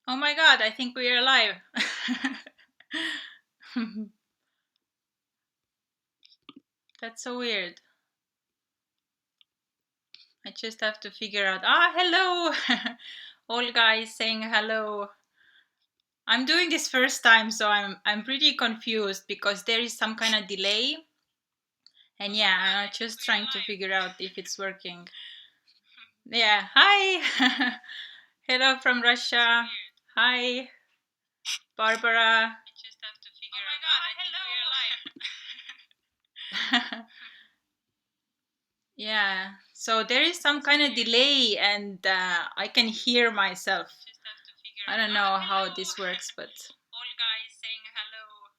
Oh my god, I think we are live. That's so weird. I just have to figure out. Hello! All guys saying hello. I'm doing this first time, so I'm pretty confused because there is some kind of delay. And yeah, I'm just trying to figure out if it's working. Yeah, hi! Hello from Russia. Hi, Barbara. I just have to figure out. Hello! Yeah, so there is some kind of delay, and I can hear myself. I don't know how this works, but all guys saying hello.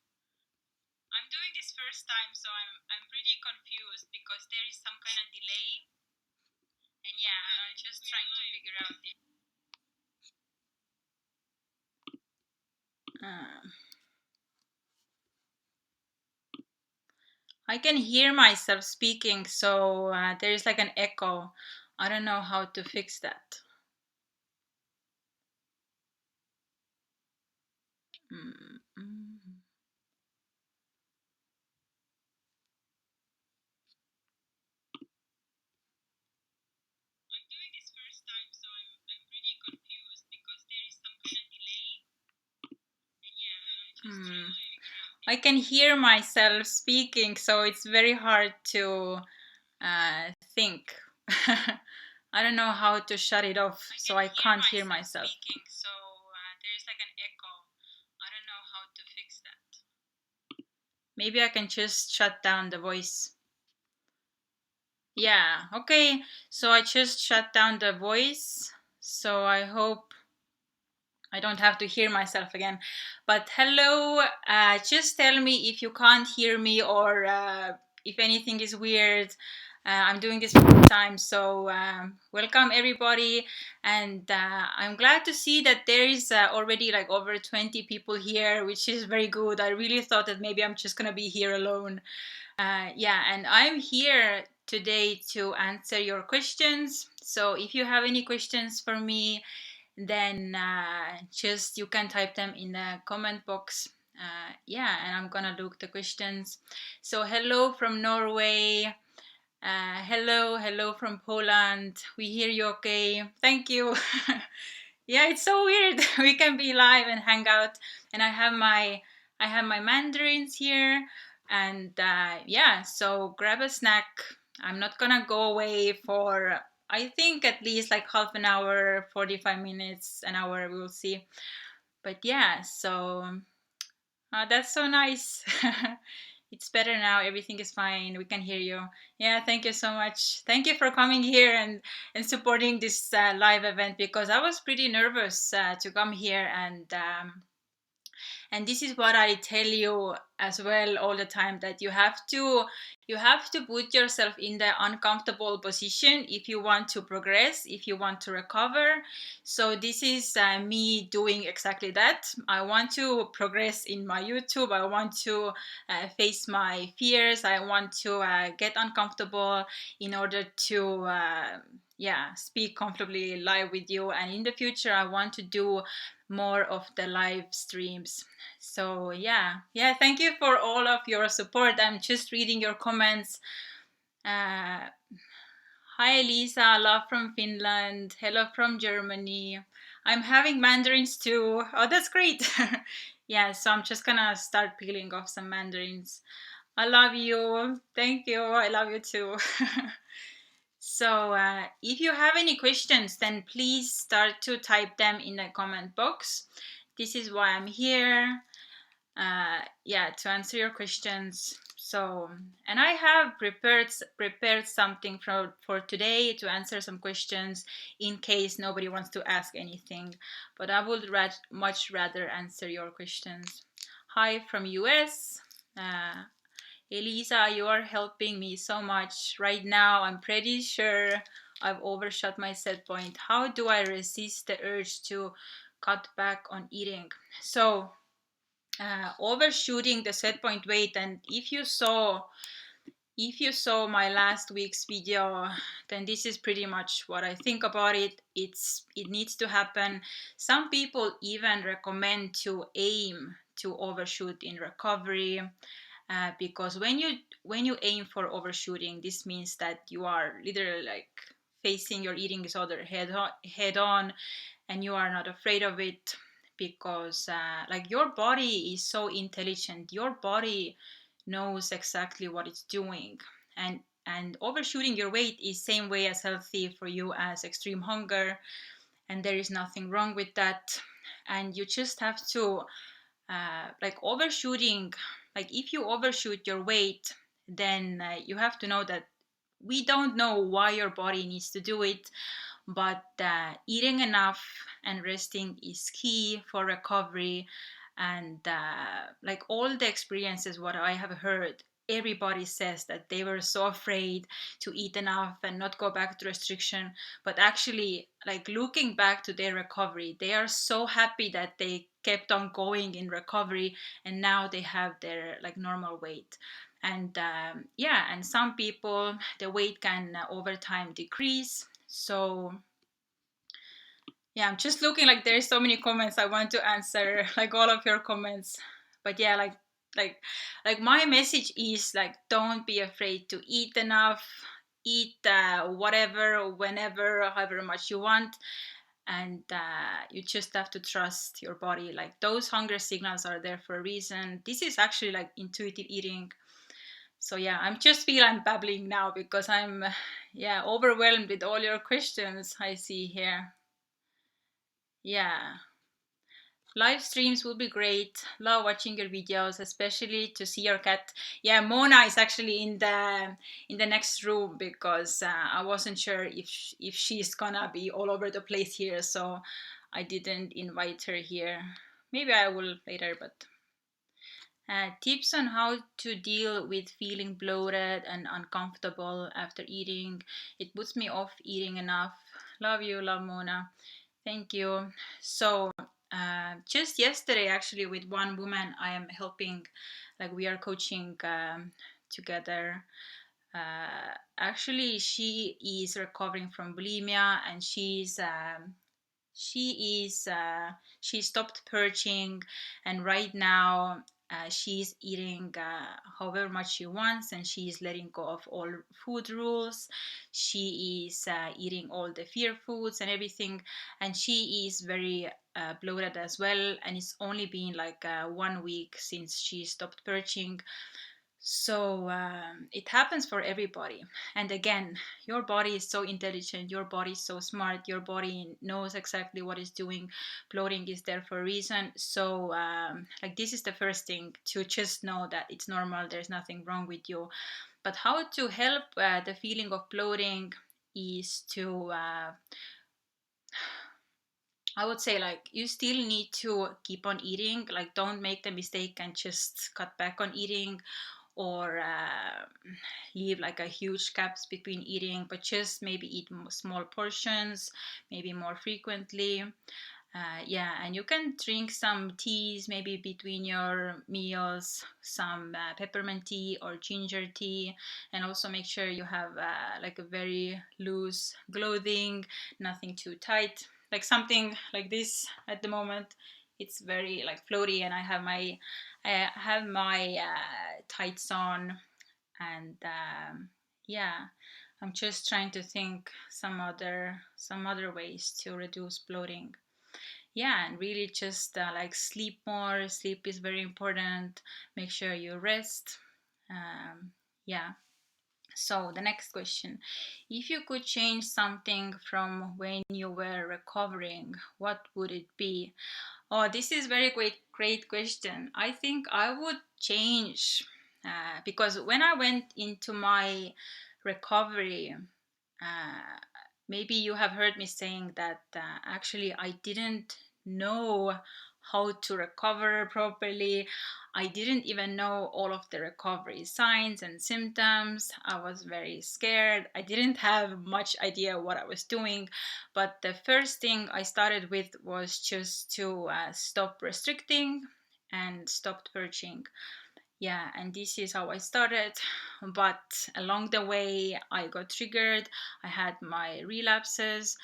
I'm doing this first time, so I'm pretty confused because there is some kind of delay, and yeah, I'm just trying to figure out if. I can hear myself speaking, so there is like an echo. I don't know how to fix that. Mm, mm. I'm doing this first time, so I'm pretty confused because there is some kind of delay. And yeah, I'm just trying to figure out. I can hear myself speaking, so it's very hard to think. I don't know how to shut it off, so I can't hear myself. Speaking, so there's like an echo. I don't know how to fix that. Maybe I can just shut down the voice. Yeah, okay. So I just shut down the voice. So I hope I don't have to hear myself again. But hello, just tell me if you can't hear me or if anything is weird. I'm doing this for the time, so welcome everybody. And I'm glad to see that there is already like over 20 people here, which is very good. I really thought that maybe I'm just gonna be here alone. Yeah, and I'm here today to answer your questions. So if you have any questions for me, then just you can type them in the comment box. Yeah, and I'm gonna look the questions. So hello from Norway. Hello from Poland. We hear you okay. Thank you. Yeah, it's so weird. We can be live and hang out, and I have my mandarins here, and yeah. So grab a snack. I'm not gonna go away for I think at least like half an hour, 45 minutes, an hour. We'll see. But yeah, so that's so nice. It's better now. Everything is fine. We can hear you. Yeah, thank you so much. Thank you for coming here and supporting this live event because I was pretty nervous to come here and this is what I tell you as well all the time that you have to put yourself in the uncomfortable position if you want to progress, if you want to recover. So this is me doing exactly that. I want to progress in my YouTube. I want to face my fears. I want to get uncomfortable in order to yeah, speak comfortably live with you. And in the future I want to do more of the live streams. So yeah, thank you for all of your support. I'm just reading your comments. uh, Hi Lisa, love from Finland. Hello from Germany. I'm having mandarins too. Oh, that's great. Yeah, so I'm just gonna start peeling off some mandarins. I love you. Thank you. I love you too. So if you have any questions, then please start to type them in the comment box. This is why I'm here. Yeah, to answer your questions. So, and I have prepared something for today to answer some questions in case nobody wants to ask anything. But I would much rather answer your questions. Hi from US. Elisa, you are helping me so much. Right now, I'm pretty sure I've overshot my set point. How do I resist the urge to cut back on eating? So, overshooting the set point weight, and if you saw if you saw my last week's video, then this is pretty much what I think about it. It needs to happen. Some people even recommend to aim to overshoot in recovery, because when you aim for overshooting, this means that you are literally like facing your eating disorder head on, and you are not afraid of it, because like your body is so intelligent. Your body knows exactly what it's doing, and overshooting your weight is same way as healthy for you as extreme hunger, and there is nothing wrong with that. And you just have to like overshooting, like if you overshoot your weight, then you have to know that we don't know why your body needs to do it, but eating enough and resting is key for recovery. And like all the experiences what I have heard, everybody says that they were so afraid to eat enough and not go back to restriction, but actually like looking back to their recovery, they are so happy that they kept on going in recovery, and now they have their like normal weight. And yeah, and some people the weight can over time decrease. So yeah, I'm just looking, like there's so many comments I want to answer, like all of your comments. But yeah, like like my message is like, don't be afraid to eat enough. Eat whatever, whenever, however much you want. And you just have to trust your body. Like those hunger signals are there for a reason. This is actually like intuitive eating. So yeah, I'm just feel I'm babbling now because I'm yeah, overwhelmed with all your questions I see here. Yeah, live streams will be great. Love watching your videos, especially to see your cat. Yeah, Mona is actually in the next room because I wasn't sure if she's gonna be all over the place here, so I didn't invite her here. Maybe I will later, but tips on how to deal with feeling bloated and uncomfortable after eating. It puts me off eating enough. Love you, love Mona. Thank you. So, just yesterday, actually, with one woman, I am helping, like, we are coaching together. Actually, she is recovering from bulimia, and she stopped purging, and right now she's eating however much she wants, and she's letting go of all food rules. She is eating all the fear foods and everything, and she is very bloated as well, and it's only been like 1 week since she stopped purging. So it happens for everybody. And again, your body is so intelligent, your body is so smart, your body knows exactly what it's doing. Bloating is there for a reason. So like this is the first thing, to just know that it's normal, there's nothing wrong with you. But how to help the feeling of bloating is to I would say, like, you still need to keep on eating. Like, don't make the mistake and just cut back on eating, or leave like a huge gaps between eating, but just maybe eat small portions, maybe more frequently. Yeah, and you can drink some teas maybe between your meals, some peppermint tea or ginger tea, and also make sure you have like a very loose clothing, nothing too tight, like something like this at the moment. It's very like floaty, and I have my tights on, and yeah, I'm just trying to think some other ways to reduce bloating. Yeah, and really just like sleep more. Sleep is very important. Make sure you rest. Yeah. So the next question: if you could change something from when you were recovering, what would it be? Oh, this is very great question. I think I would change, because when I went into my recovery, uh, maybe you have heard me saying that actually I didn't know how to recover properly. I didn't even know all of the recovery signs and symptoms. I was very scared. I didn't have much idea what I was doing. But the first thing I started with was just to stop restricting and stopped purging. Yeah, and this is how I started. But along the way, I got triggered. I had my relapses.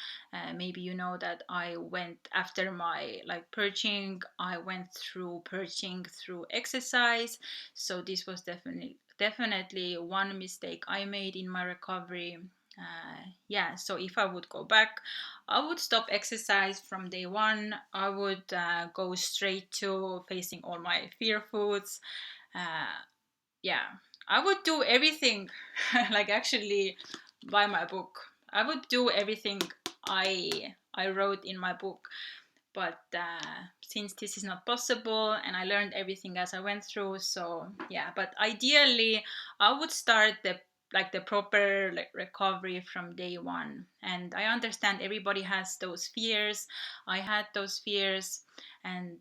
Maybe you know that I went after my like purging. I went through purging through exercise. So this was definitely one mistake I made in my recovery. Yeah, so if I would go back, I would stop exercise from day one. I would go straight to facing all my fear foods. uh, yeah, I would do everything like actually by my book. I would do everything I wrote in my book. But since this is not possible and I learned everything as I went through, so yeah, but ideally I would start the proper like recovery from day one. And I understand everybody has those fears. I had those fears. And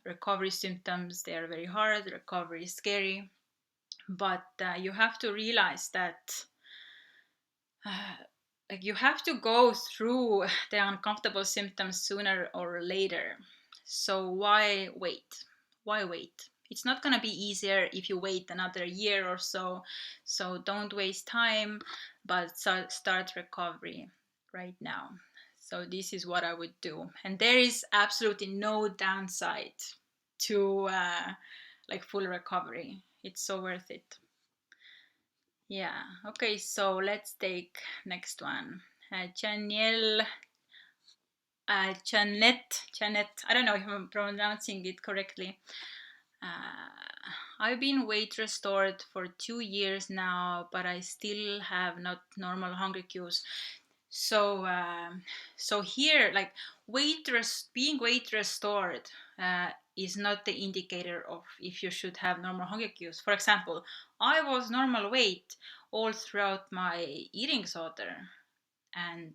recovery symptoms, they are very hard. Recovery is scary. But you have to realize that uh, like you have to go through the uncomfortable symptoms sooner or later. So why wait? Why wait? It's not going to be easier if you wait another year or so. So don't waste time, but start recovery right now. So this is what I would do. And there is absolutely no downside to like full recovery. It's so worth it. Yeah. Okay. So let's take next one. Janiel, Janet. I don't know if I'm pronouncing it correctly. I've been weight restored for 2 years now, but I still have not normal hunger cues. So, so here, like being weight restored is not the indicator of if you should have normal hunger cues. For example, I was normal weight all throughout my eating disorder, and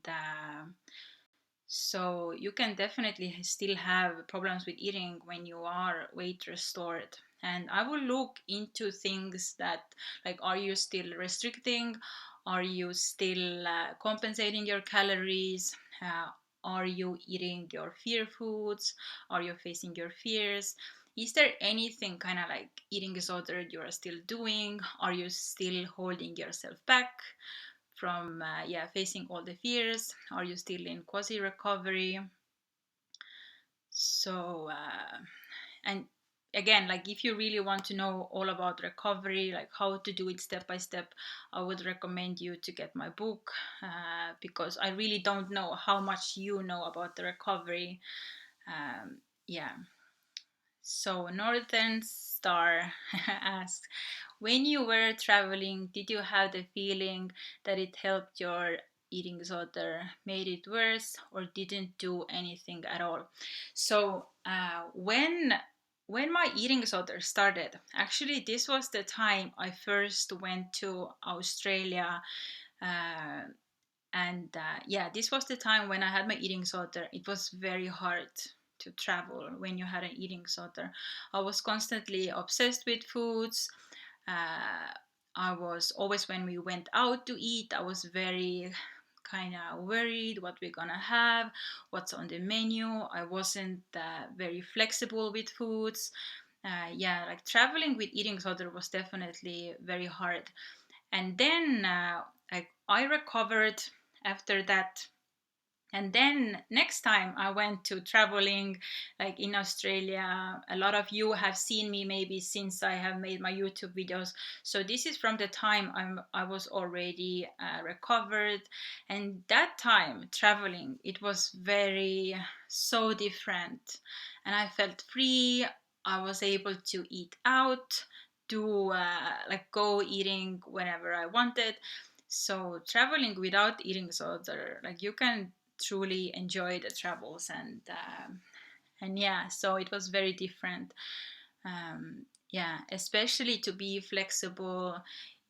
so you can definitely still have problems with eating when you are weight restored. And I will look into things that, like, are you still restricting? Are you still compensating your calories? Uh, are you eating your fear foods? Are you facing your fears? Is there anything kind of like eating disorder you are still doing? Are you still holding yourself back from yeah, facing all the fears? Are you still in quasi recovery? So and again, like if you really want to know all about recovery, like how to do it step by step, I would recommend you to get my book, because I really don't know how much you know about the recovery. Yeah. So Northern Star asks, when you were traveling, did you have the feeling that it helped your eating disorder, made it worse, or didn't do anything at all? So when my eating disorder started, actually this was the time I first went to Australia. Uh, and yeah, this was the time when I had my eating disorder. It was very hard to travel when you had an eating disorder. I was constantly obsessed with foods. uh, I was always, when we went out to eat, I was very kind of worried what we're gonna have, what's on the menu. I wasn't very flexible with foods. Yeah, like traveling with eating disorder was definitely very hard. And then I recovered after that. And then next time I went to traveling, like in Australia, a lot of you have seen me maybe since I have made my YouTube videos. So this is from the time I was already recovered. And that time traveling, it was very so different. And I felt free. I was able to eat out, do like go eating whenever I wanted. So traveling without eating disorder, like you can truly enjoy the travels. And yeah, so it was very different. Yeah, especially to be flexible.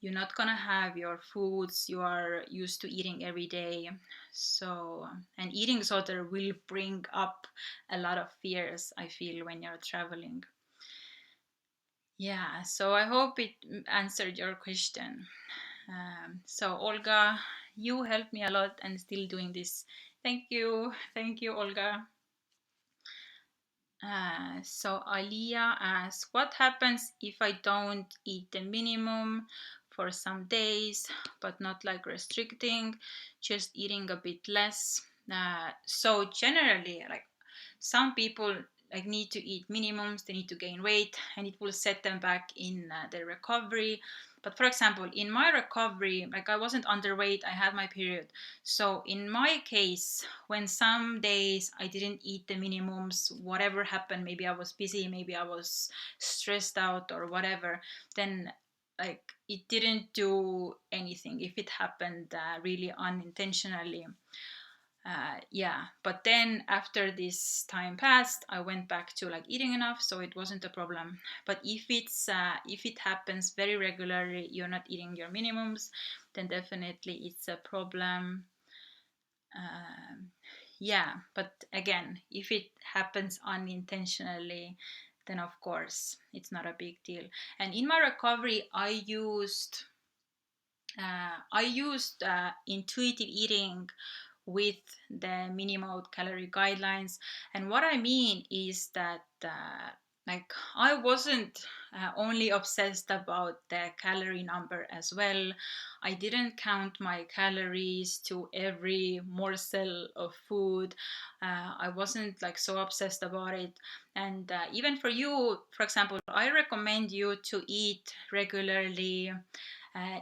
You're not gonna have your foods you are used to eating every day. So, and eating disorder will bring up a lot of fears, I feel, when you're traveling. Yeah, so I hope it answered your question. So Olga, you helped me a lot and still doing this. Thank you. Thank you, Olga. So Alia asks, what happens if I don't eat the minimum for some days, but not like restricting, just eating a bit less? So generally, like some people like need to eat minimums, they need to gain weight, and it will set them back in their recovery. But for example, in my recovery, like I wasn't underweight, I had my period. So in my case, when some days I didn't eat the minimums, whatever happened, maybe I was busy, maybe I was stressed out or whatever, then like it didn't do anything if it happened really unintentionally. Yeah, but then after this time passed, I went back to like eating enough, so it wasn't a problem. But if it happens very regularly, you're not eating your minimums, then definitely it's a problem. Yeah, but again, if it happens unintentionally, then of course it's not a big deal. And in my recovery, I used intuitive eating with the minimal calorie guidelines. And what I mean is that like I wasn't only obsessed about the calorie number as well. I didn't count my calories to every morsel of food. I wasn't like so obsessed about it. And even for you, for example, I recommend you to eat regularly,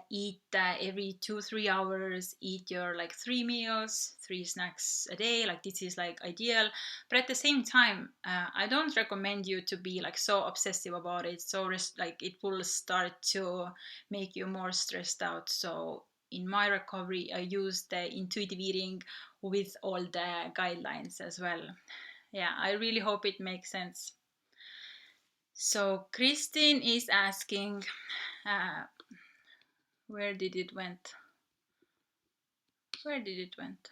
eat every 2-3 hours, eat your like 3 meals, 3 snacks a day. Like this is like ideal. But at the same time, I don't recommend you to be like so obsessive about it. So like it will start to make you more stressed out. So in my recovery, I use the intuitive eating with all the guidelines as well. Yeah, I really hope it makes sense. So Christine is asking, uh, where did it went? Where did it went?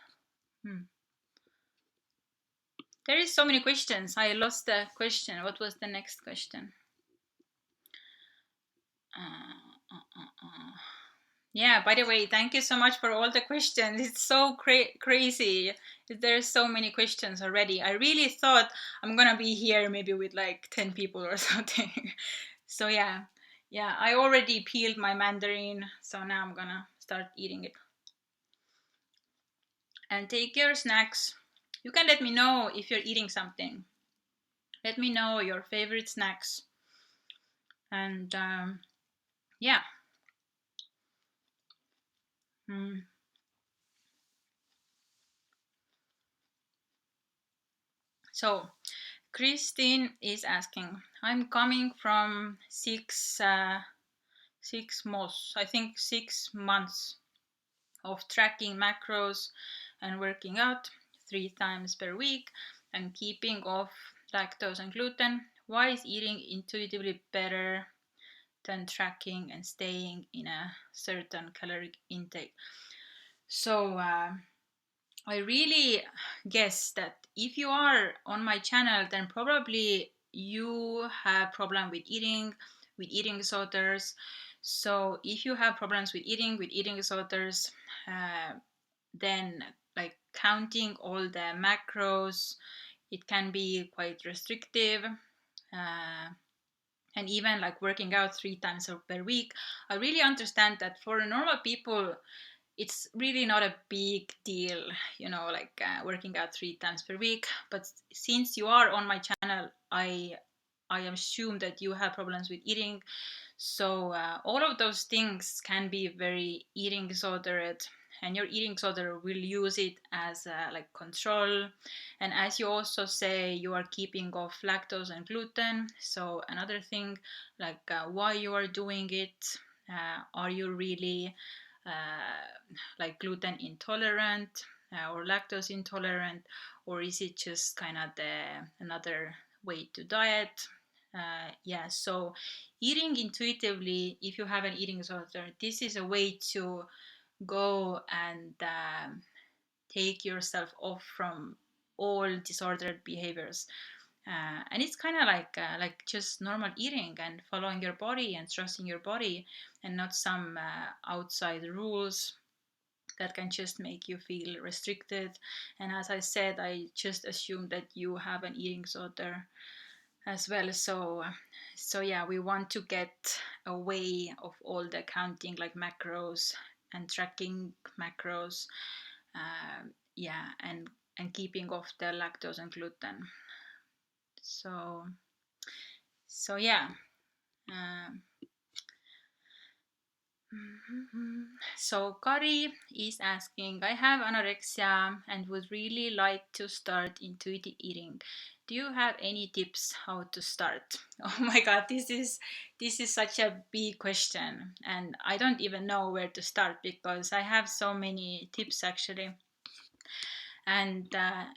There is so many questions. I lost the question. What was the next question? Yeah, by the way, thank you so much for all the questions. It's so crazy. There's so many questions already. I really thought I'm gonna be here maybe with like 10 people or something. So yeah, I already peeled my mandarin, so now I'm gonna start eating it. And take your snacks. You can let me know if you're eating something. Let me know your favorite snacks. And yeah. Mm. So Christine is asking, I'm coming from 6 months, I think 6 months of tracking macros and working out 3 times per week and keeping off lactose and gluten. Why is eating intuitively better than tracking and staying in a certain caloric intake? So I really guess that if you are on my channel, then probably you have problem with eating disorders. So if you have problems with eating disorders, then like counting all the macros, it can be quite restrictive. And even like working out 3 times per week, I really understand that for normal people, it's really not a big deal, like working out 3 times per week. But since you are on my channel, I assume that you have problems with eating. So all of those things can be very eating disordered, and your eating disorder will use it as like control. And as you also say, you are keeping off lactose and gluten. So another thing, like why you are doing it. Are you really like gluten intolerant or lactose intolerant, or is it just kind of another way to diet? Yeah, so eating intuitively, if you have an eating disorder, this is a way to go and take yourself off from all disordered behaviors. And it's kind of like just normal eating and following your body and trusting your body, and not some outside rules. that can just make you feel restricted. And as I said, I just assume that you have an eating disorder as well. So yeah, we want to get away of all the counting like macros and tracking macros. Yeah, and keeping off the lactose and gluten. So yeah. Um, So Kari is asking, I have anorexia and would really like to start intuitive eating. Do you have any tips how to start? Oh my god, this is such a big question, and I don't even know where to start because I have so many tips actually. And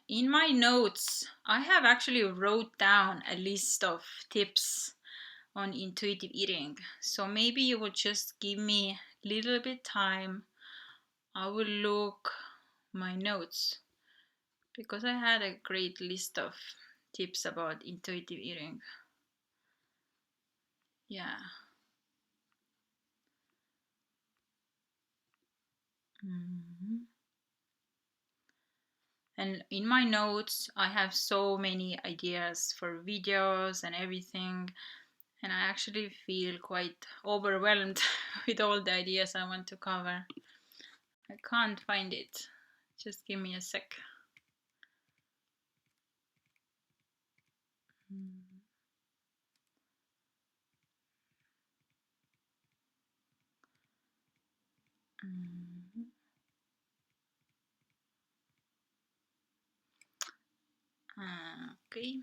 in my notes, I have actually wrote down a list of tips on intuitive eating. So maybe you would just give me a little bit time. I will look my notes because I had a great list of tips about intuitive eating. Yeah. Mhm. And in my notes, I have so many ideas for videos and everything. And I actually feel quite overwhelmed with all the ideas I want to cover. I can't find it. Just give me a sec. Okay,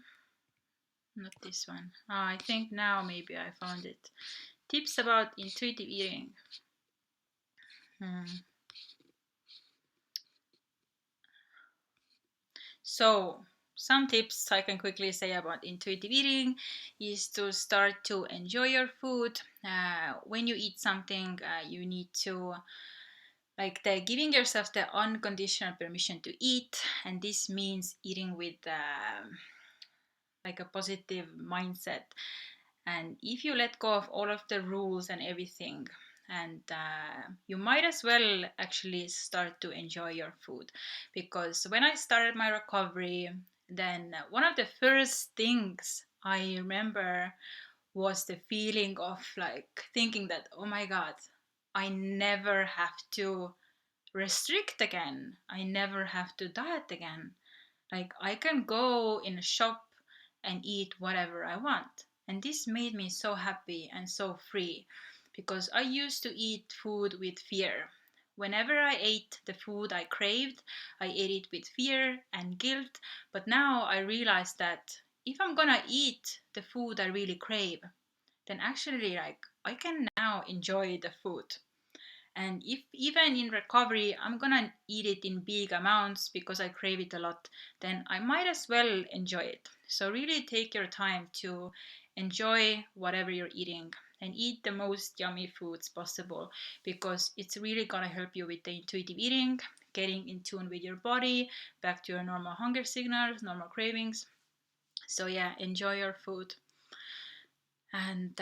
not this one. I think now maybe I found it. Tips about intuitive eating. Hmm. So, some tips I can quickly say about intuitive eating is to start to enjoy your food. When you eat something, you need to like the giving yourself the unconditional permission to eat, and this means eating with like a positive mindset. And if you let go of all of the rules and everything, and you might as well actually start to enjoy your food, because when I started my recovery, then one of the first things I remember was the feeling of like thinking that, oh my god, I never have to restrict again, I never have to diet again. Like I can go in a shop and eat whatever I want. And this made me so happy and so free because I used to eat food with fear. Whenever I ate the food I craved, I ate it with fear and guilt. But now I realize that if I'm gonna eat the food I really crave, then actually like I can now enjoy the food. And if even in recovery I'm gonna eat it in big amounts because I crave it a lot, then I might as well enjoy it. So really take your time to enjoy whatever you're eating and eat the most yummy foods possible, because it's really gonna help you with the intuitive eating, getting in tune with your body, back to your normal hunger signals, normal cravings. So yeah, enjoy your food. And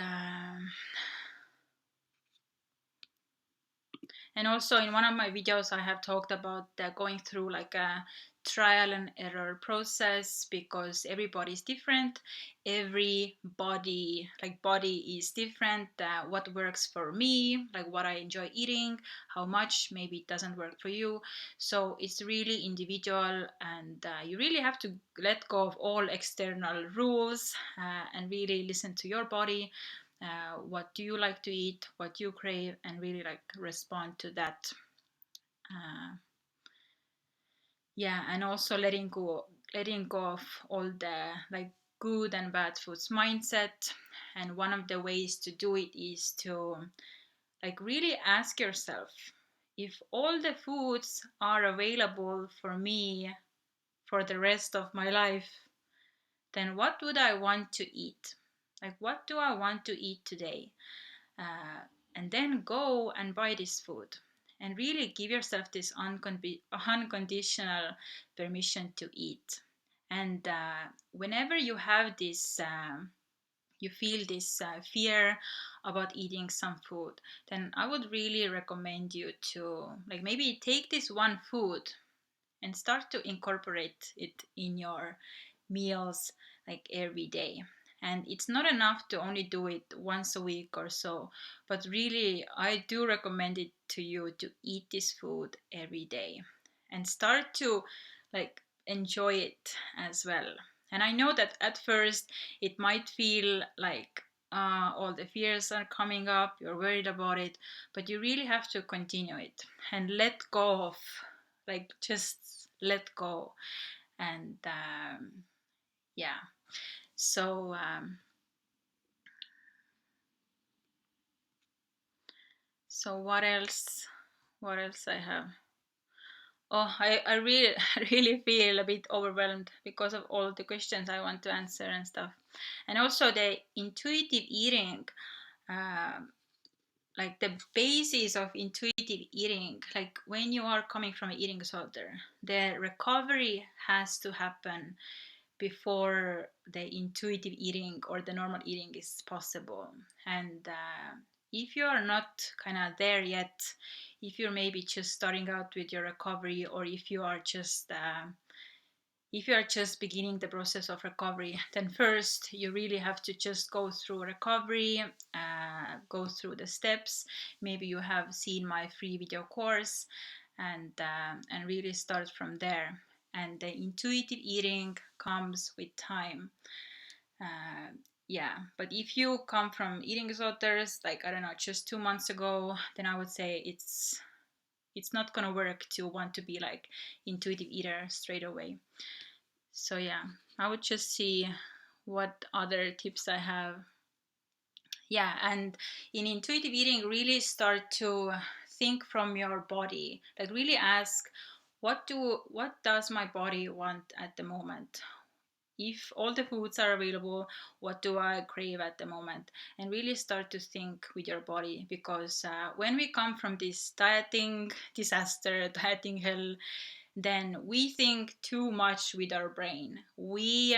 And also in one of my videos, I have talked about going through like a trial and error process, because everybody is different. Every body is different. What works for me, like what I enjoy eating, how much maybe it doesn't work for you. So it's really individual, and you really have to let go of all external rules and really listen to your body. What do you like to eat, what you crave, and really like respond to that. uh, yeah, and also letting go of all the like good and bad foods mindset. And one of the ways to do it is to like really ask yourself, if all the foods are available for me for the rest of my life, then what would I want to eat? Like, what do I want to eat today? uh, and then go and buy this food and really give yourself this unconditional permission to eat. And whenever you have this you feel this fear about eating some food, then I would really recommend you to like maybe take this one food and start to incorporate it in your meals like every day. And it's not enough to only do it once a week or so, but really I do recommend it to you to eat this food every day and start to like enjoy it as well. And I know that at first it might feel like all the fears are coming up, you're worried about it, but you really have to continue it and let go of, like, just let go. And yeah, so so what else I have? Oh, I really really feel a bit overwhelmed because of all the questions I want to answer and stuff. And also the intuitive eating, um, like the basis of intuitive eating, like when you are coming from an eating disorder, the recovery has to happen before the intuitive eating or the normal eating is possible. And if you are not kind of there yet, if you're maybe just starting out with your recovery, or if you are just beginning the process of recovery, then first you really have to just go through recovery, go through the steps. Maybe you have seen my free video course, and really start from there. And the intuitive eating comes with time. Uh, yeah, but if you come from eating disorders, like I don't know, just 2 months ago, then I would say it's not gonna work to want to be like intuitive eater straight away. So yeah, I would just see what other tips I have. Yeah, and in intuitive eating, really start to think from your body. Like really ask, what does my body want at the moment? If all the foods are available, what do I crave at the moment? And really start to think with your body, because when we come from this dieting disaster, dieting hell, then we think too much with our brain. We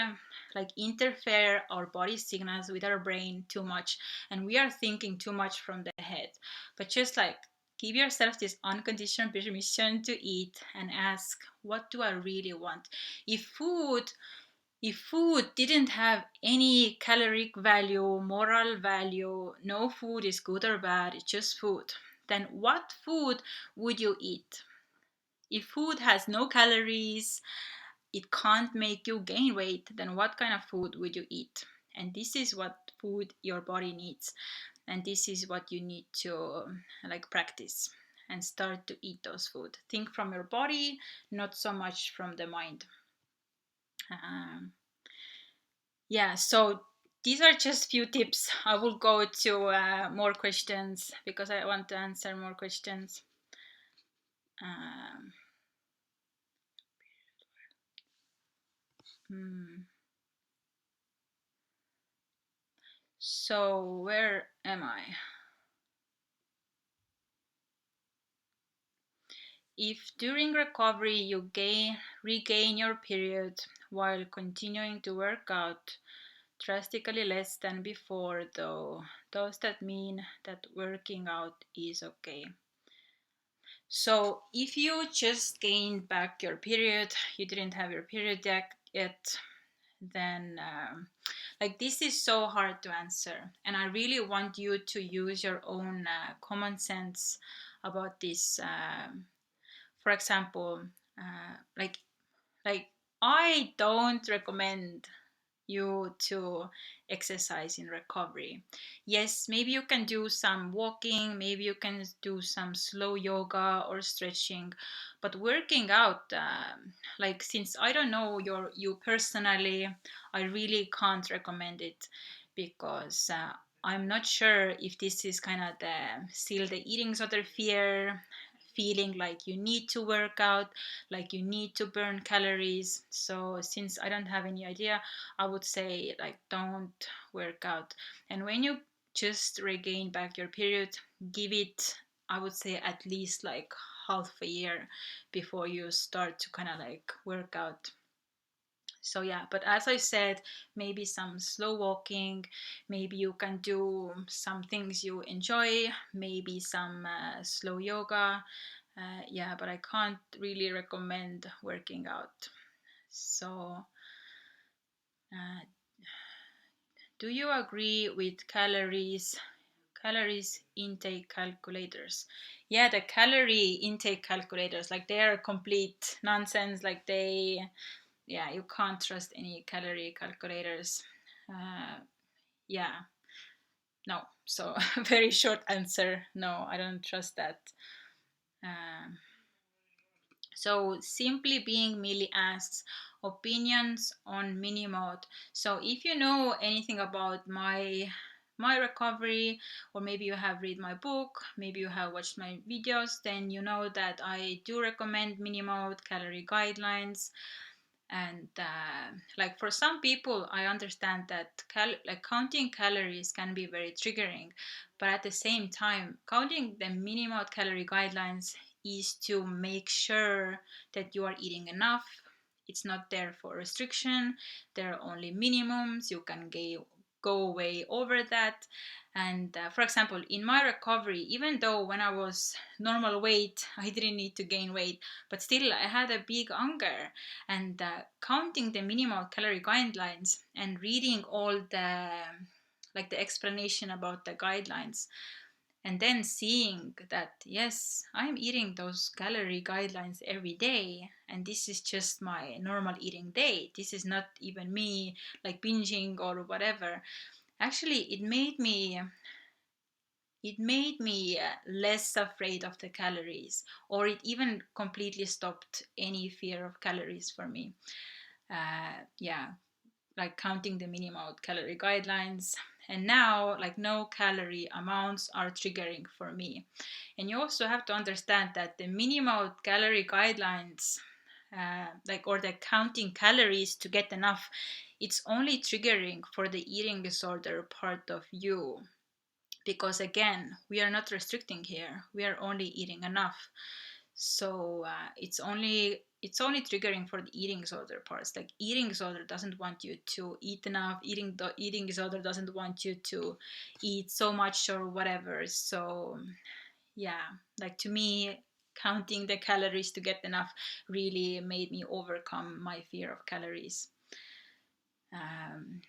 like interfere our body signals with our brain too much, and we are thinking too much from the head. But just like give yourself this unconditional permission to eat and ask, what do I really want? If food didn't have any caloric value, moral value, no food is good or bad, it's just food, then what food would you eat? If food has no calories, it can't make you gain weight, then what kind of food would you eat? And this is what food your body needs. And this is what you need to like practice and start to eat those food. Think from your body, not so much from the mind. Um, yeah, so these are just few tips. I will go to more questions because I want to answer more questions. Um, hmm. So where am I? If during recovery you regain your period while continuing to work out drastically less than before, though, does that mean that working out is okay? So if you just gained back your period, you didn't have your period yet, then like this is so hard to answer, and I really want you to use your own common sense about this. For example, like I don't recommend you to exercise in recovery. Yes, maybe you can do some walking, maybe you can do some slow yoga or stretching, but working out, like since I don't know you personally, I really can't recommend it, because I'm not sure if this is kind of still the eating disorder fear, feeling like you need to work out, like you need to burn calories. So since I don't have any idea, I would say like don't work out. And when you just regain back your period, give it, I would say, at least like half a year before you start to kind of like work out. So yeah, but as I said, maybe some slow walking, maybe you can do some things you enjoy, maybe some slow yoga. Yeah, but I can't really recommend working out. So, uh, do you agree with calories intake calculators? Yeah, the calorie intake calculators, like they are complete nonsense. Like yeah, you can't trust any calorie calculators. Uh, yeah, no. So very short answer. No, I don't trust that. Um, so simply being Millie asks opinions on mini mode. So if you know anything about my recovery, or maybe you have read my book, maybe you have watched my videos, then you know that I do recommend mini mode calorie guidelines. And like for some people, I understand that like counting calories can be very triggering, but at the same time, counting the minimal calorie guidelines is to make sure that you are eating enough. It's not there for restriction. There are only minimums. You can go way over that. And for example, in my recovery, even though when I was normal weight, I didn't need to gain weight, but still I had a big hunger. And counting the minimal calorie guidelines and reading all the like the explanation about the guidelines, and then seeing that yes, I'm eating those calorie guidelines every day, and this is just my normal eating day, this is not even me like binging or whatever. Actually, it made me less afraid of the calories, or it even completely stopped any fear of calories for me. Yeah, like counting the minimal calorie guidelines. And now, like, no calorie amounts are triggering for me. And you also have to understand that the minimal calorie guidelines, like, or the counting calories to get enough, it's only triggering for the eating disorder part of you. Because again, we are not restricting here, we are only eating enough. So it's only triggering for the eating disorder parts. Like eating disorder doesn't want you to eat enough. Eating disorder doesn't want you to eat so much or whatever. So yeah, like to me, counting the calories to get enough really made me overcome my fear of calories. Um,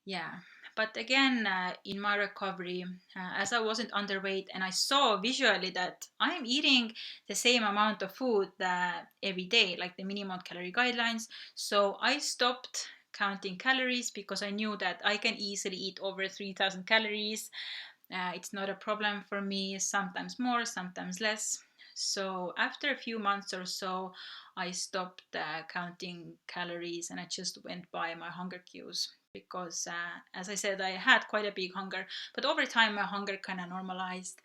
yeah, but again, in my recovery, as I wasn't underweight and I saw visually that I'm eating the same amount of food every day, like the minimum calorie guidelines, so I stopped counting calories because I knew that I can easily eat over 3,000 calories. It's not a problem for me, sometimes more, sometimes less. So after a few months or so, I stopped counting calories and I just went by my hunger cues because, as I said, I had quite a big hunger, but over time my hunger kind of normalized.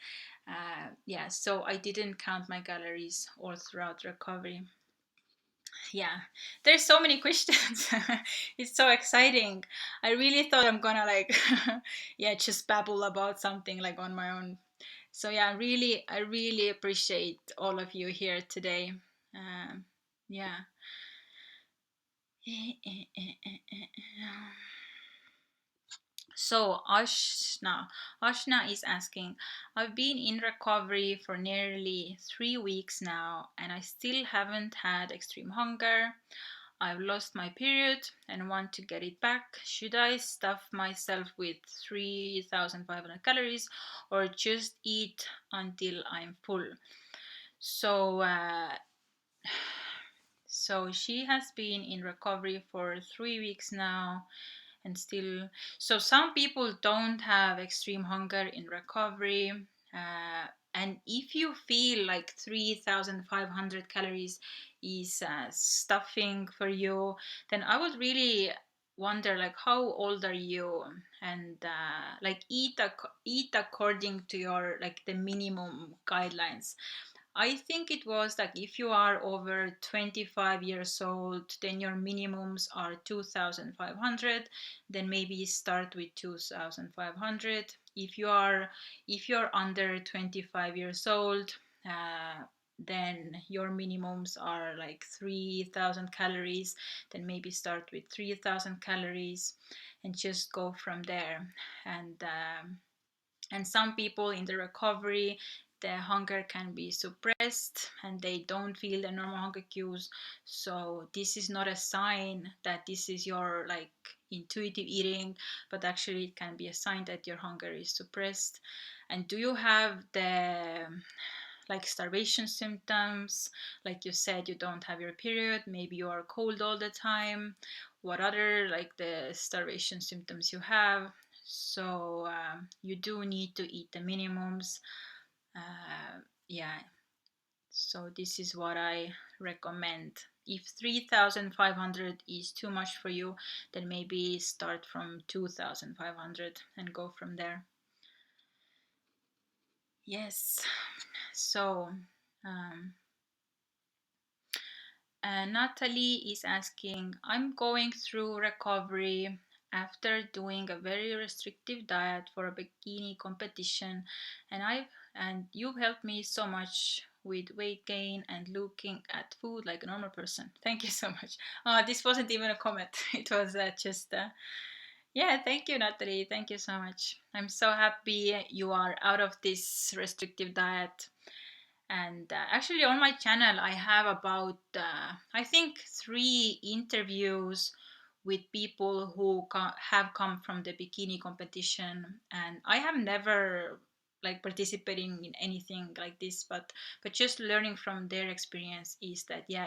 Yeah, so I didn't count my calories all throughout recovery. Yeah, there's so many questions. It's so exciting. I really thought I'm gonna like yeah, just babble about something like on my own. So yeah, I really appreciate all of you here today. Yeah. So Ashna is asking, I've been in recovery for nearly 3 weeks now, and I still haven't had extreme hunger. I've lost my period and want to get it back. Should I stuff myself with 3,500 calories or just eat until I'm full? So, so she has been in recovery for 3 weeks now and still. So some people don't have extreme hunger in recovery. And if you feel like 3,500 calories is stuffing for you, then I would really wonder like how old are you, and like eat according to your like the minimum guidelines. I think it was like if you are over 25 years old, then your minimums are 2,500. Then maybe start with 2,500. If you're under 25 years old, uh, then your minimums are like 3,000 calories, then maybe start with 3,000 calories and just go from there. And some people in the recovery, the hunger can be suppressed and they don't feel the normal hunger cues. So this is not a sign that this is your like intuitive eating, but actually it can be a sign that your hunger is suppressed. And do you have the like starvation symptoms? Like you said, you don't have your period, maybe you are cold all the time. What other like the starvation symptoms you have? So you do need to eat the minimums. Yeah, so this is what I recommend. If 3,500 is too much for you, then maybe start from 2,500 and go from there. Yes, so um, Natalie is asking, I'm going through recovery after doing a very restrictive diet for a bikini competition, and you've helped me so much with weight gain and looking at food like a normal person. Thank you so much. This wasn't even a comment. It was just yeah, thank you, Natalie. Thank you so much. I'm so happy you are out of this restrictive diet. And actually, on my channel, I have about, I think, 3 interviews with people who have come from the bikini competition. And I have never like participating in anything like this, but just learning from their experience is that yeah,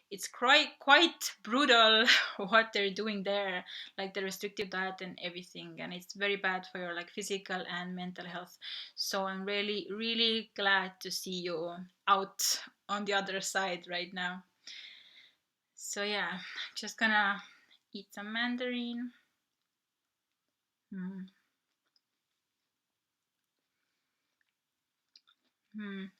it's quite brutal what they're doing there, like the restrictive diet and everything, and it's very bad for your like physical and mental health. So I'm really, really glad to see you out on the other side right now. So yeah, just gonna eat some mandarin. Mm. Mm.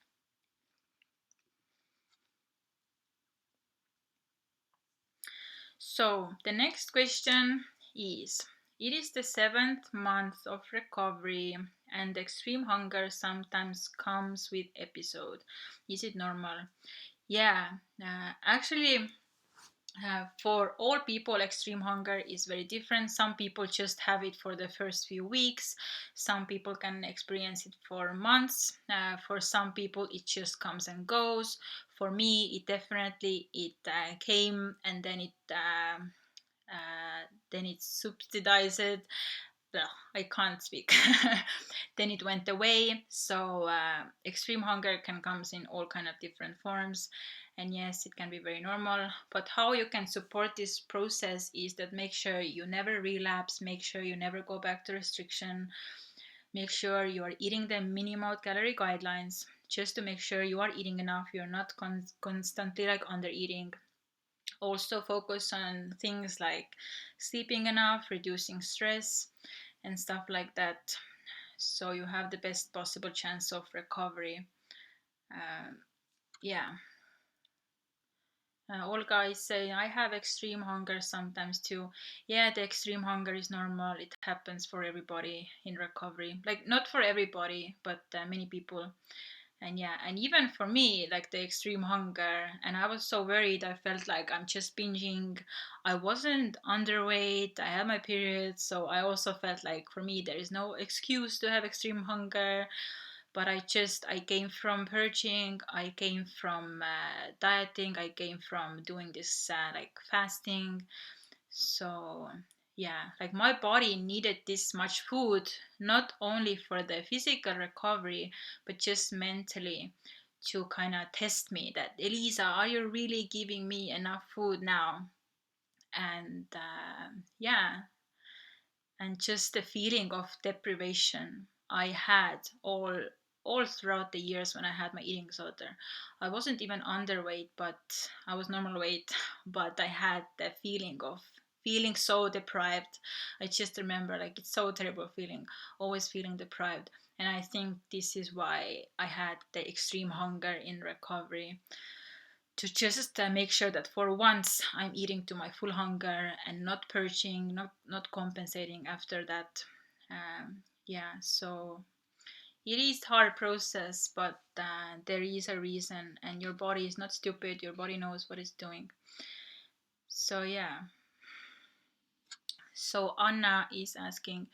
So the next question is, it is the 7th month of recovery and extreme hunger sometimes comes with episode. Is it normal? Yeah, actually, for all people, extreme hunger is very different. Some people just have it for the first few weeks. Some people can experience it for months. For some people, it just comes and goes. For me, it definitely came and then it subsidized. Well, I can't speak. Then it went away. So extreme hunger can come in all kind of different forms, and yes, it can be very normal. But how you can support this process is that make sure you never relapse, make sure you never go back to restriction, make sure you are eating the minimal calorie guidelines, just to make sure you are eating enough, you're not constantly like under eating. Also focus on things like sleeping enough, reducing stress, and stuff like that, so you have the best possible chance of recovery. um, yeah. Olga is saying, I have extreme hunger sometimes too. Yeah, the extreme hunger is normal. It happens for everybody in recovery. Like, not for everybody, but many people. And yeah, and even for me, like the extreme hunger, and I was so worried. I felt like I'm just binging. I wasn't underweight. I had my period. So I also felt like for me, there is no excuse to have extreme hunger. But I came from purging, I came from dieting, I came from doing this like fasting. So yeah, like my body needed this much food, not only for the physical recovery, but just mentally, to kind of test me that, Elisa, are you really giving me enough food now? And yeah, and just the feeling of deprivation I had all throughout the years when I had my eating disorder. I wasn't even underweight, but I was normal weight, but I had the feeling of feeling so deprived. I just remember like it's so terrible feeling, always feeling deprived. And I think this is why I had the extreme hunger in recovery, to just make sure that for once I'm eating to my full hunger and not purging, not compensating after that. Yeah, so it is hard process, but there is a reason, and your body is not stupid. Your body knows what it's doing. So yeah. So Anna is asking,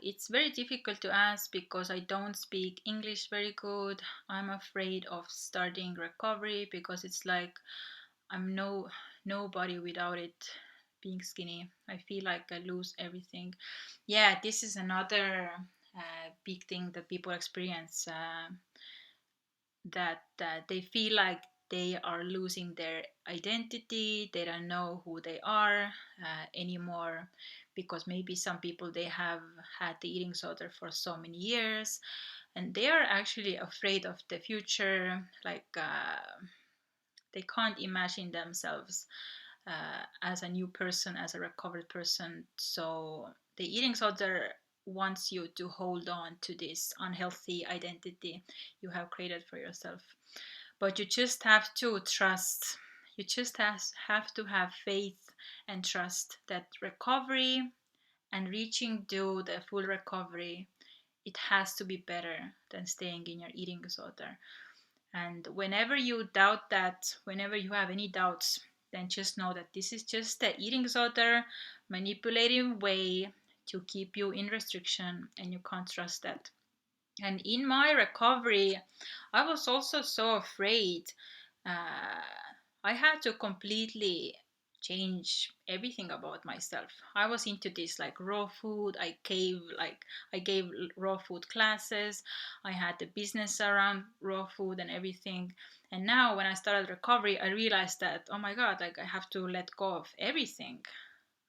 it's very difficult to ask because I don't speak English very good. I'm afraid of starting recovery because it's like I'm nobody without it. Being skinny, I feel like I lose everything. Yeah, this is another big thing that people experience, that they feel like they are losing their identity. They don't know who they are anymore, because maybe some people, they have had the eating disorder for so many years, and they are actually afraid of the future. Like they can't imagine themselves as a new person, as a recovered person. So the eating disorder wants you to hold on to this unhealthy identity you have created for yourself. But you just have to trust. You just have to have faith and trust that recovery and reaching to the full recovery, it has to be better than staying in your eating disorder. And whenever you doubt that, whenever you have any doubts, then just know that this is just the eating disorder manipulative way to keep you in restriction, and you can't trust that. And in my recovery, I was also so afraid. Uh, I had to completely change everything about myself. I was into this like raw food. I gave raw food classes. I had the business around raw food and everything. And now when I started recovery, I realized that, oh my God, like I have to let go of everything.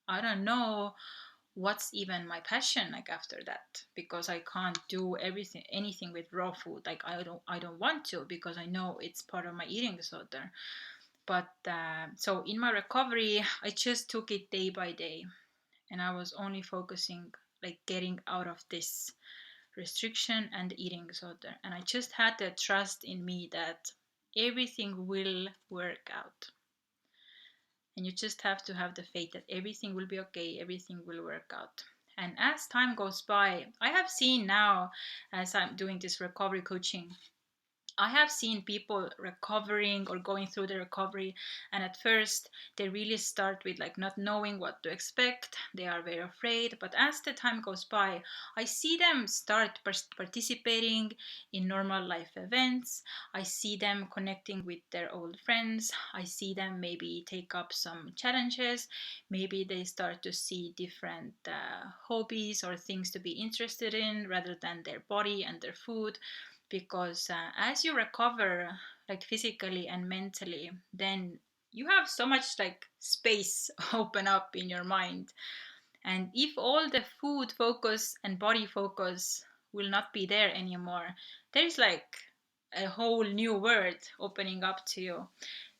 I don't know what's even my passion like after that, because I can't do anything with raw food. Like I don't want to, because I know it's part of my eating disorder. But so in my recovery, I just took it day by day, and I was only focusing like getting out of this restriction and eating disorder, and I just had the trust in me that everything will work out. And you just have to have the faith that everything will be okay, everything will work out. And as time goes by, I have seen now, as I'm doing this recovery coaching, I have seen people recovering or going through the recovery, and at first they really start with like not knowing what to expect. They are very afraid, but as the time goes by, I see them start participating in normal life events. I see them connecting with their old friends. I see them maybe take up some challenges. Maybe they start to see different hobbies or things to be interested in rather than their body and their food, because as you recover like physically and mentally, then you have so much like space open up in your mind. And if all the food focus and body focus will not be there anymore, there's like a whole new world opening up to you.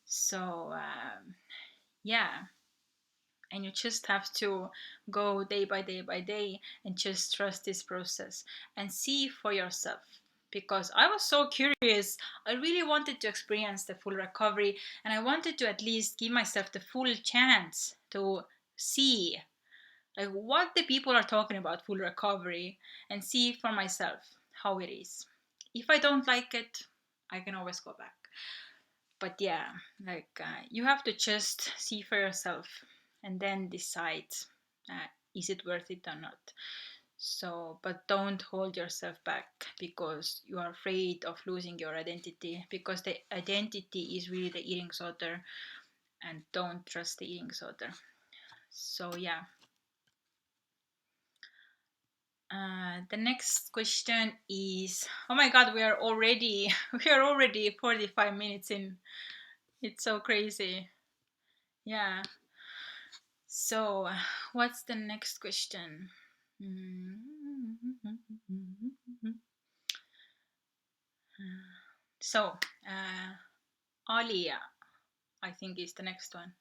So yeah, and you just have to go day by day by day and just trust this process and see for yourself. Because I was so curious, I really wanted to experience the full recovery, and I wanted to at least give myself the full chance to see like what the people are talking about full recovery, and see for myself how it is. If I don't like it, I can always go back. But yeah, like you have to just see for yourself and then decide, is it worth it or not. So but don't hold yourself back because you are afraid of losing your identity, because the identity is really the eating disorder, and don't trust the eating disorder. So yeah. The next question is, oh my god, we are already we are already 45 minutes in. It's so crazy. Yeah. So, what's the next question? So, Alia, I think is the next one.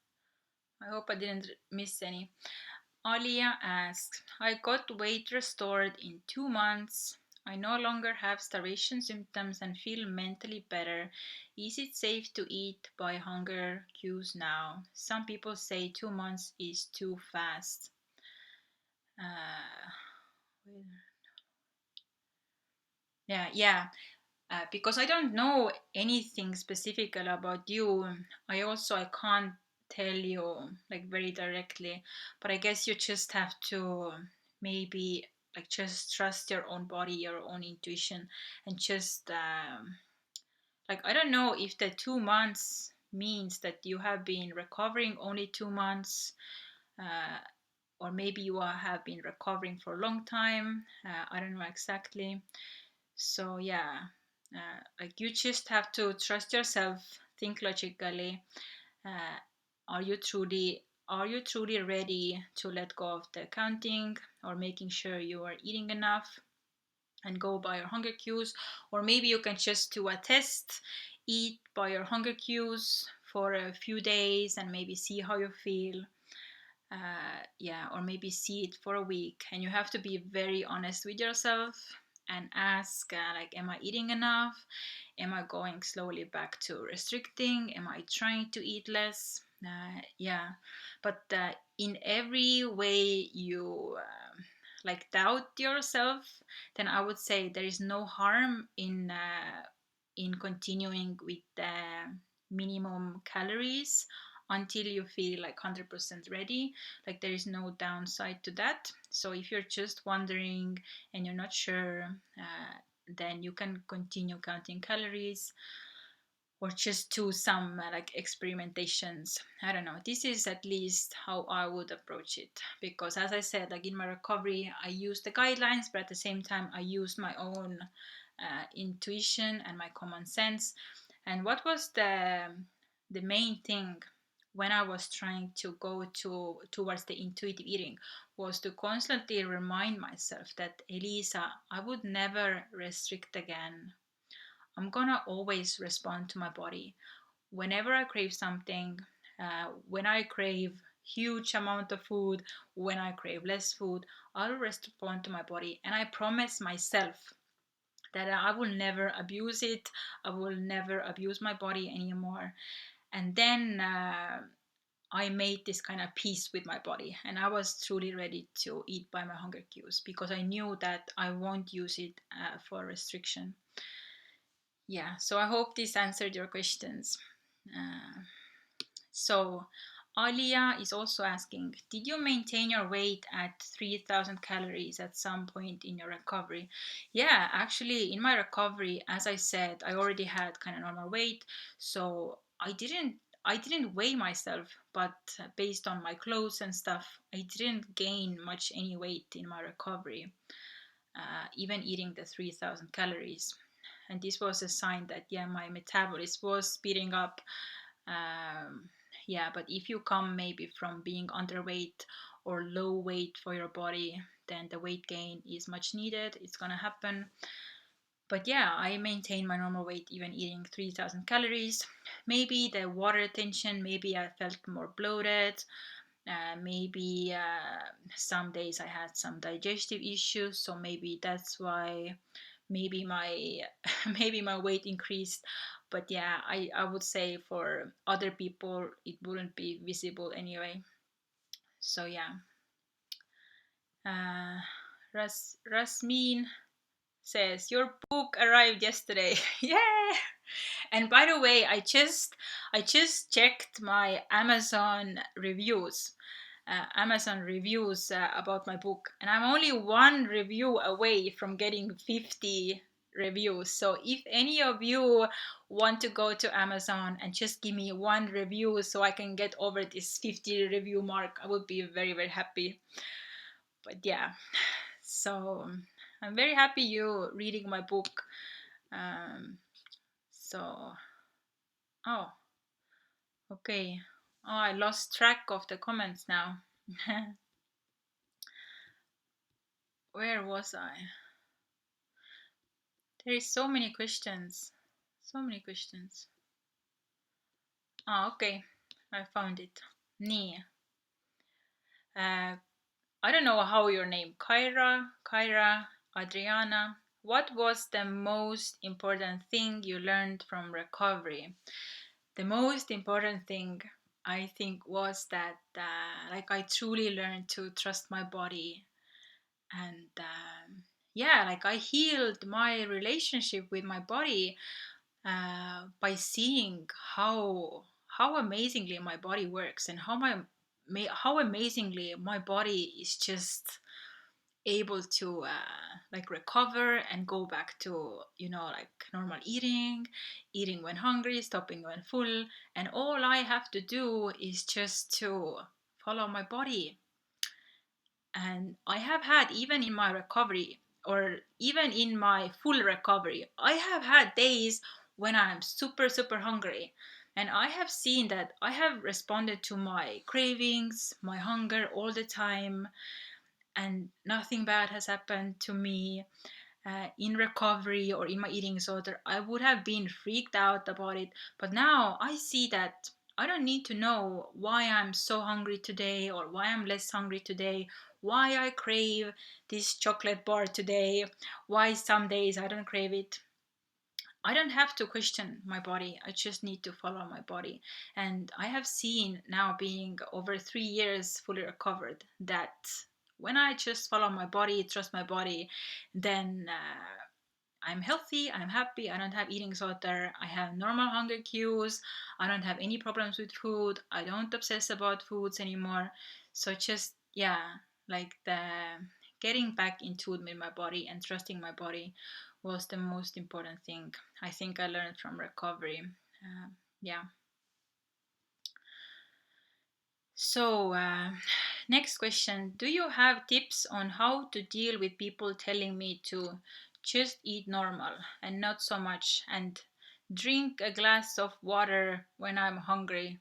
I hope I didn't miss any. Alia asks, I got weight restored in 2 months. I no longer have starvation symptoms and feel mentally better. Is it safe to eat by hunger cues now? Some people say 2 months is too fast. Uh, Yeah. Because I don't know anything specific about you, I can't tell you like very directly, but I guess you just have to maybe like just trust your own body, your own intuition, and just like I don't know if the 2 months means that you have been recovering only 2 months, uh, or maybe you have been recovering for a long time. I don't know exactly. So yeah, like you just have to trust yourself, think logically. Uh, are you truly ready to let go of the counting or making sure you are eating enough and go by your hunger cues? Or maybe you can just do a test, eat by your hunger cues for a few days and maybe see how you feel. Yeah, or maybe see it for a week, and you have to be very honest with yourself and ask, like, am I eating enough? Am I going slowly back to restricting? Am I trying to eat less? Yeah, but in every way you like doubt yourself, then I would say there is no harm in continuing with the minimum calories until you feel like 100% ready. Like there is no downside to that. So if you're just wondering and you're not sure, then you can continue counting calories or just do some like experimentations. I don't know. This is at least how I would approach it, because as I said, like in my recovery I used the guidelines, but at the same time I used my own intuition and my common sense. And what was the main thing when I was trying to go towards the intuitive eating was to constantly remind myself that, Elisa, I would never restrict again. I'm gonna always respond to my body whenever I crave something. When I crave huge amount of food, when I crave less food, I'll respond to my body, and I promise myself that I will never abuse it. I will never abuse my body anymore. And then I made this kind of peace with my body, and I was truly ready to eat by my hunger cues because I knew that I won't use it for restriction. Yeah, so I hope this answered your questions. Uh, so Alia is also asking, did you maintain your weight at 3,000 calories at some point in your recovery? Yeah, actually, in my recovery, as I said, I already had kind of normal weight, so I didn't weigh myself, but based on my clothes and stuff, I didn't gain much any weight in my recovery, even eating the 3,000 calories. And this was a sign that, yeah, my metabolism was speeding up. Yeah, but if you come maybe from being underweight or low weight for your body, then the weight gain is much needed. It's gonna happen. But yeah, I maintain my normal weight even eating 3,000 calories. Maybe the water retention, maybe I felt more bloated. Maybe some days I had some digestive issues, so maybe that's why maybe my maybe my weight increased. But yeah, I would say for other people it wouldn't be visible anyway. So yeah. Rasmin says your book arrived yesterday. Yeah. And by the way, I just checked my Amazon reviews about my book, and I'm only one review away from getting 50 reviews. So if any of you want to go to Amazon and just give me one review so I can get over this 50 review mark, I would be very, very happy. But yeah, so I'm very happy you reading my book. So, oh, okay. Oh, I lost track of the comments now. Where was I? There is so many questions. So many questions. Oh, okay. I found it. Nee. I don't know how your name. Kyra, Adriana. What was the most important thing you learned from recovery? The most important thing I think was that like I truly learned to trust my body, and yeah, like I healed my relationship with my body by seeing how amazingly my body works, and how amazingly my body is just able to like recover and go back to, like normal eating when hungry, stopping when full, and all I have to do is just to follow my body. And I have had, even in my recovery, or even in my full recovery, I have had days when I'm super super hungry, and I have seen that I have responded to my cravings, my hunger all the time, and nothing bad has happened to me. In recovery or in my eating disorder, I would have been freaked out about it. But now I see that I don't need to know why I'm so hungry today, or why I'm less hungry today, why I crave this chocolate bar today, why some days I don't crave it. I don't have to question my body. I just need to follow my body. And I have seen now, being over 3 years fully recovered, that when I just follow my body, trust my body, then I'm healthy, I'm happy, I don't have eating disorder, I have normal hunger cues, I don't have any problems with food, I don't obsess about foods anymore. So just, yeah, like the getting back in tune with my body and trusting my body was the most important thing I think I learned from recovery. Yeah. So, next question. Do you have tips on how to deal with people telling me to just eat normal and not so much, and drink a glass of water when I'm hungry?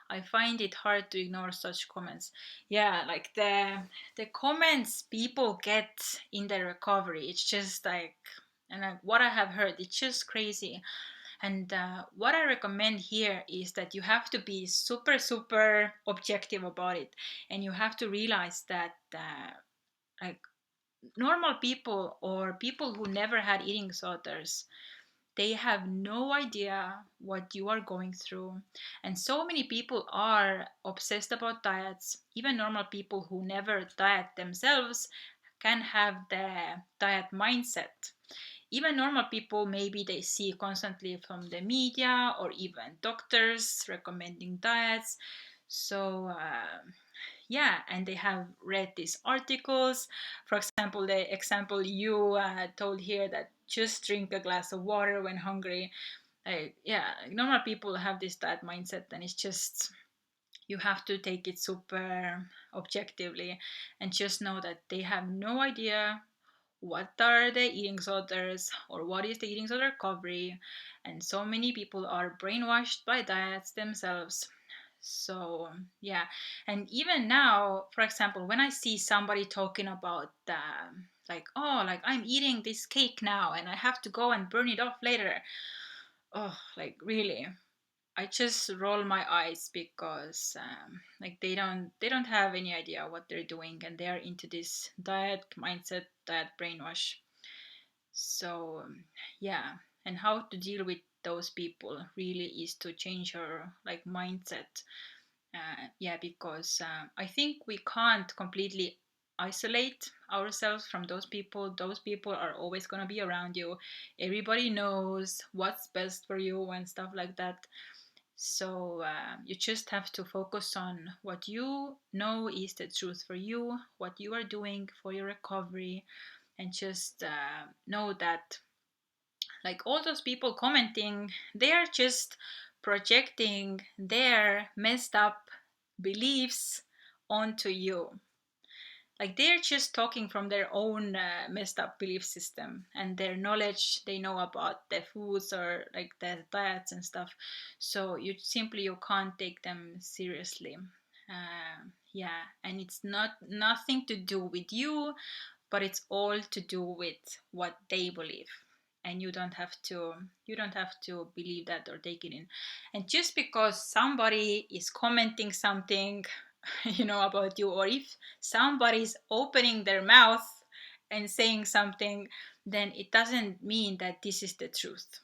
I find it hard to ignore such comments. Yeah, like the comments people get in their recovery, it's just like, and like what I have heard, it's just crazy. And what I recommend here is that you have to be super, super objective about it. And you have to realize that, like, normal people or people who never had eating disorders, they have no idea what you are going through. And so many people are obsessed about diets. Even normal people who never diet themselves can have the diet mindset. Even normal people, maybe they see constantly from the media or even doctors recommending diets. So yeah, and they have read these articles. For example, the example you told here, that just drink a glass of water when hungry. Yeah, normal people have this diet mindset, and it's just, you have to take it super objectively, and just know that they have no idea what are the eating disorders or what is the eating disorder recovery. And so many people are brainwashed by diets themselves. So yeah, and even now, for example, when I see somebody talking about like, oh, like I'm eating this cake now and I have to go and burn it off later, oh, like really, I just roll my eyes, because like they don't have any idea what they're doing, and they're into this diet mindset, diet brainwash. So yeah, and how to deal with those people really is to change your like mindset. Yeah, because I think we can't completely isolate ourselves from those people. Those people are always going to be around you. Everybody knows what's best for you and stuff like that. So you just have to focus on what you know is the truth for you, what you are doing for your recovery, and just know that, like, all those people commenting, they are just projecting their messed up beliefs onto you. Like, they're just talking from their own messed up belief system and their knowledge they know about the foods or like the diets and stuff. So you can't take them seriously. Yeah, and it's not nothing to do with you, but it's all to do with what they believe. And you don't have to believe that or take it in. And just because somebody is commenting something about you, or if somebody's opening their mouth and saying something, then it doesn't mean that this is the truth.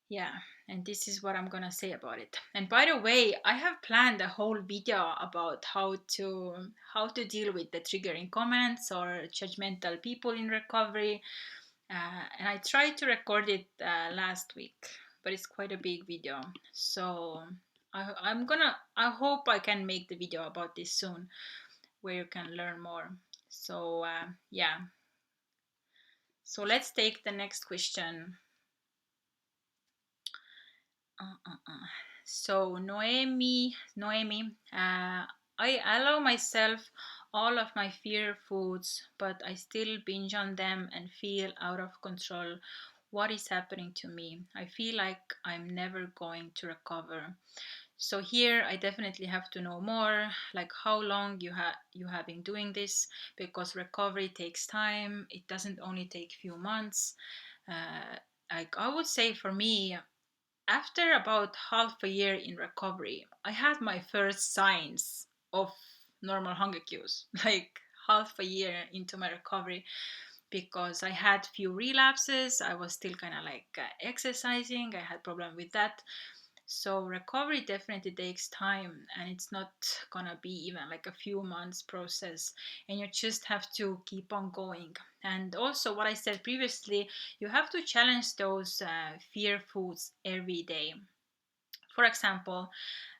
Yeah. and this is what I'm gonna say about it. And by the way, I have planned a whole video about how to deal with the triggering comments or judgmental people in recovery. And I tried to record it last week, but it's quite a big video. So I hope I can make the video about this soon, where you can learn more. So yeah. So let's take the next question. So Noemi, I allow myself all of my fear foods, but I still binge on them and feel out of control. What is happening to me? I feel like I'm never going to recover. So here I definitely have to know more, like how long you have been doing this, because recovery takes time. It doesn't only take few months. Uh, like I would say for me, after about half a year in recovery, I had my first signs of normal hunger cues, like half a year into my recovery, because I had few relapses. I was still kind of like exercising. I had problem with that. So recovery definitely takes time, and it's not gonna be even like a few months process, and you just have to keep on going. And also what I said previously, you have to challenge those fear foods every day. For example,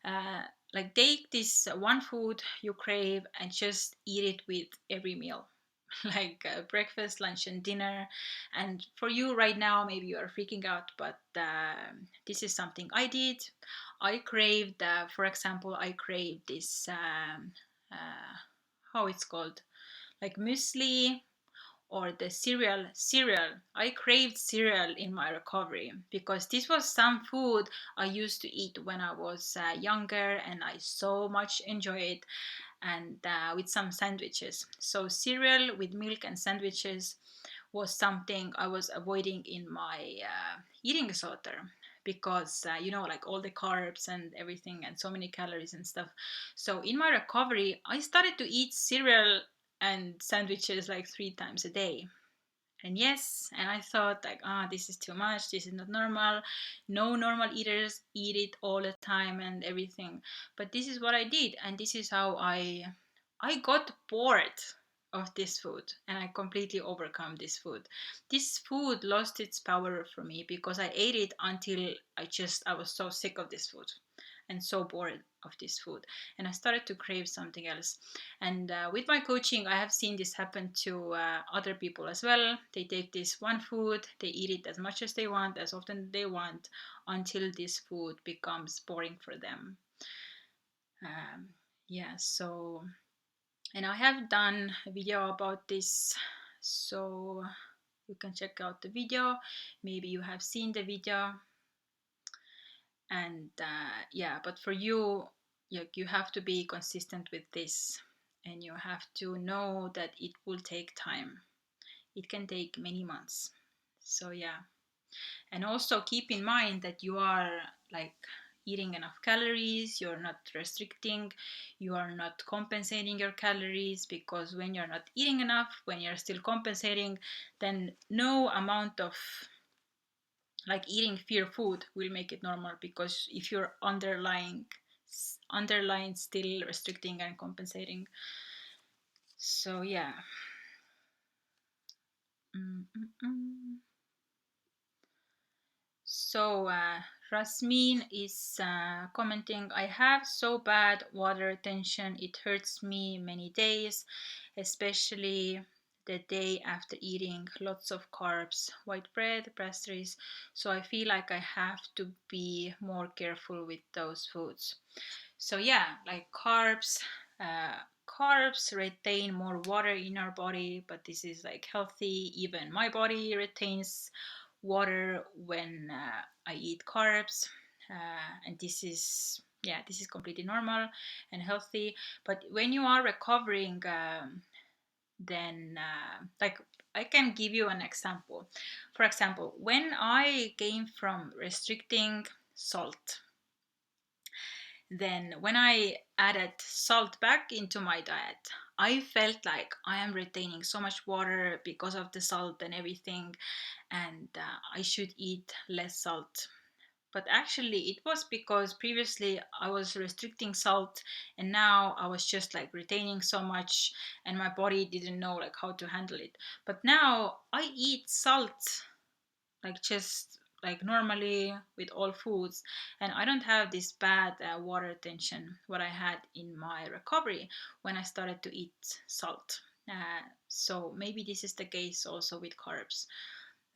uh, like take this one food you crave and just eat it with every meal. Like breakfast, lunch, and dinner. And for you right now, maybe you are freaking out, but this is something I did. I craved, for example, I craved this, how it's called, like muesli, or the cereal. I craved cereal in my recovery because this was some food I used to eat when I was younger, and I so much enjoy it, and with some sandwiches. So cereal with milk and sandwiches was something I was avoiding in my eating disorder, because like all the carbs and everything and so many calories and stuff. So in my recovery I started to eat cereal and sandwiches like 3 times a day. And yes, and I thought like, this is too much, this is not normal. No normal eaters eat it all the time and everything. But this is what I did, and this is how I got bored of this food, and I completely overcome this food. This food lost its power for me because I ate it until I was so sick of this food and so bored of this food, and I started to crave something else. And with my coaching, I have seen this happen to other people as well. They take this one food, they eat it as much as they want, as often they want, until this food becomes boring for them. um, yeah, so, and I have done a video about this, so you can check out the video. Maybe you have seen the video. And yeah, but for you, you have to be consistent with this, and you have to know that it will take time. It can take many months. So yeah, and also keep in mind that you are like eating enough calories, you're not restricting, you are not compensating your calories, because when you're not eating enough, when you're still compensating, then no amount of like eating fear food will make it normal, because if you're underlying still restricting and compensating. So yeah. Mm-mm-mm. So Rasmin is commenting, I have so bad water retention, it hurts me many days, especially the day after eating lots of carbs, white bread, pastries. So I feel like I have to be more careful with those foods. So yeah, like carbs retain more water in our body, but this is like healthy. Even my body retains water when I eat carbs, and this is completely normal and healthy. But when you are recovering, then like I can give you an example. For example, when I came from restricting salt, then when I added salt back into my diet, I felt like I am retaining so much water because of the salt and everything, and I should eat less salt. But actually it was because previously I was restricting salt, and now I was just like retaining so much, and my body didn't know like how to handle it. But now I eat salt like just like normally with all foods, and I don't have this bad water retention what I had in my recovery when I started to eat salt. So maybe this is the case also with carbs.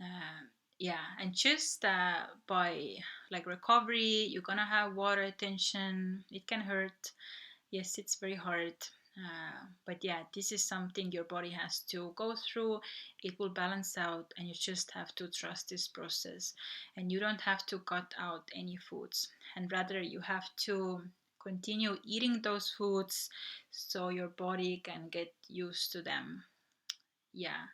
uh, yeah, and just by like recovery you're gonna have water retention. It can hurt, yes, it's very hard. But yeah, this is something your body has to go through. It will balance out, and you just have to trust this process. And you don't have to cut out any foods, and rather you have to continue eating those foods so your body can get used to them. Yeah.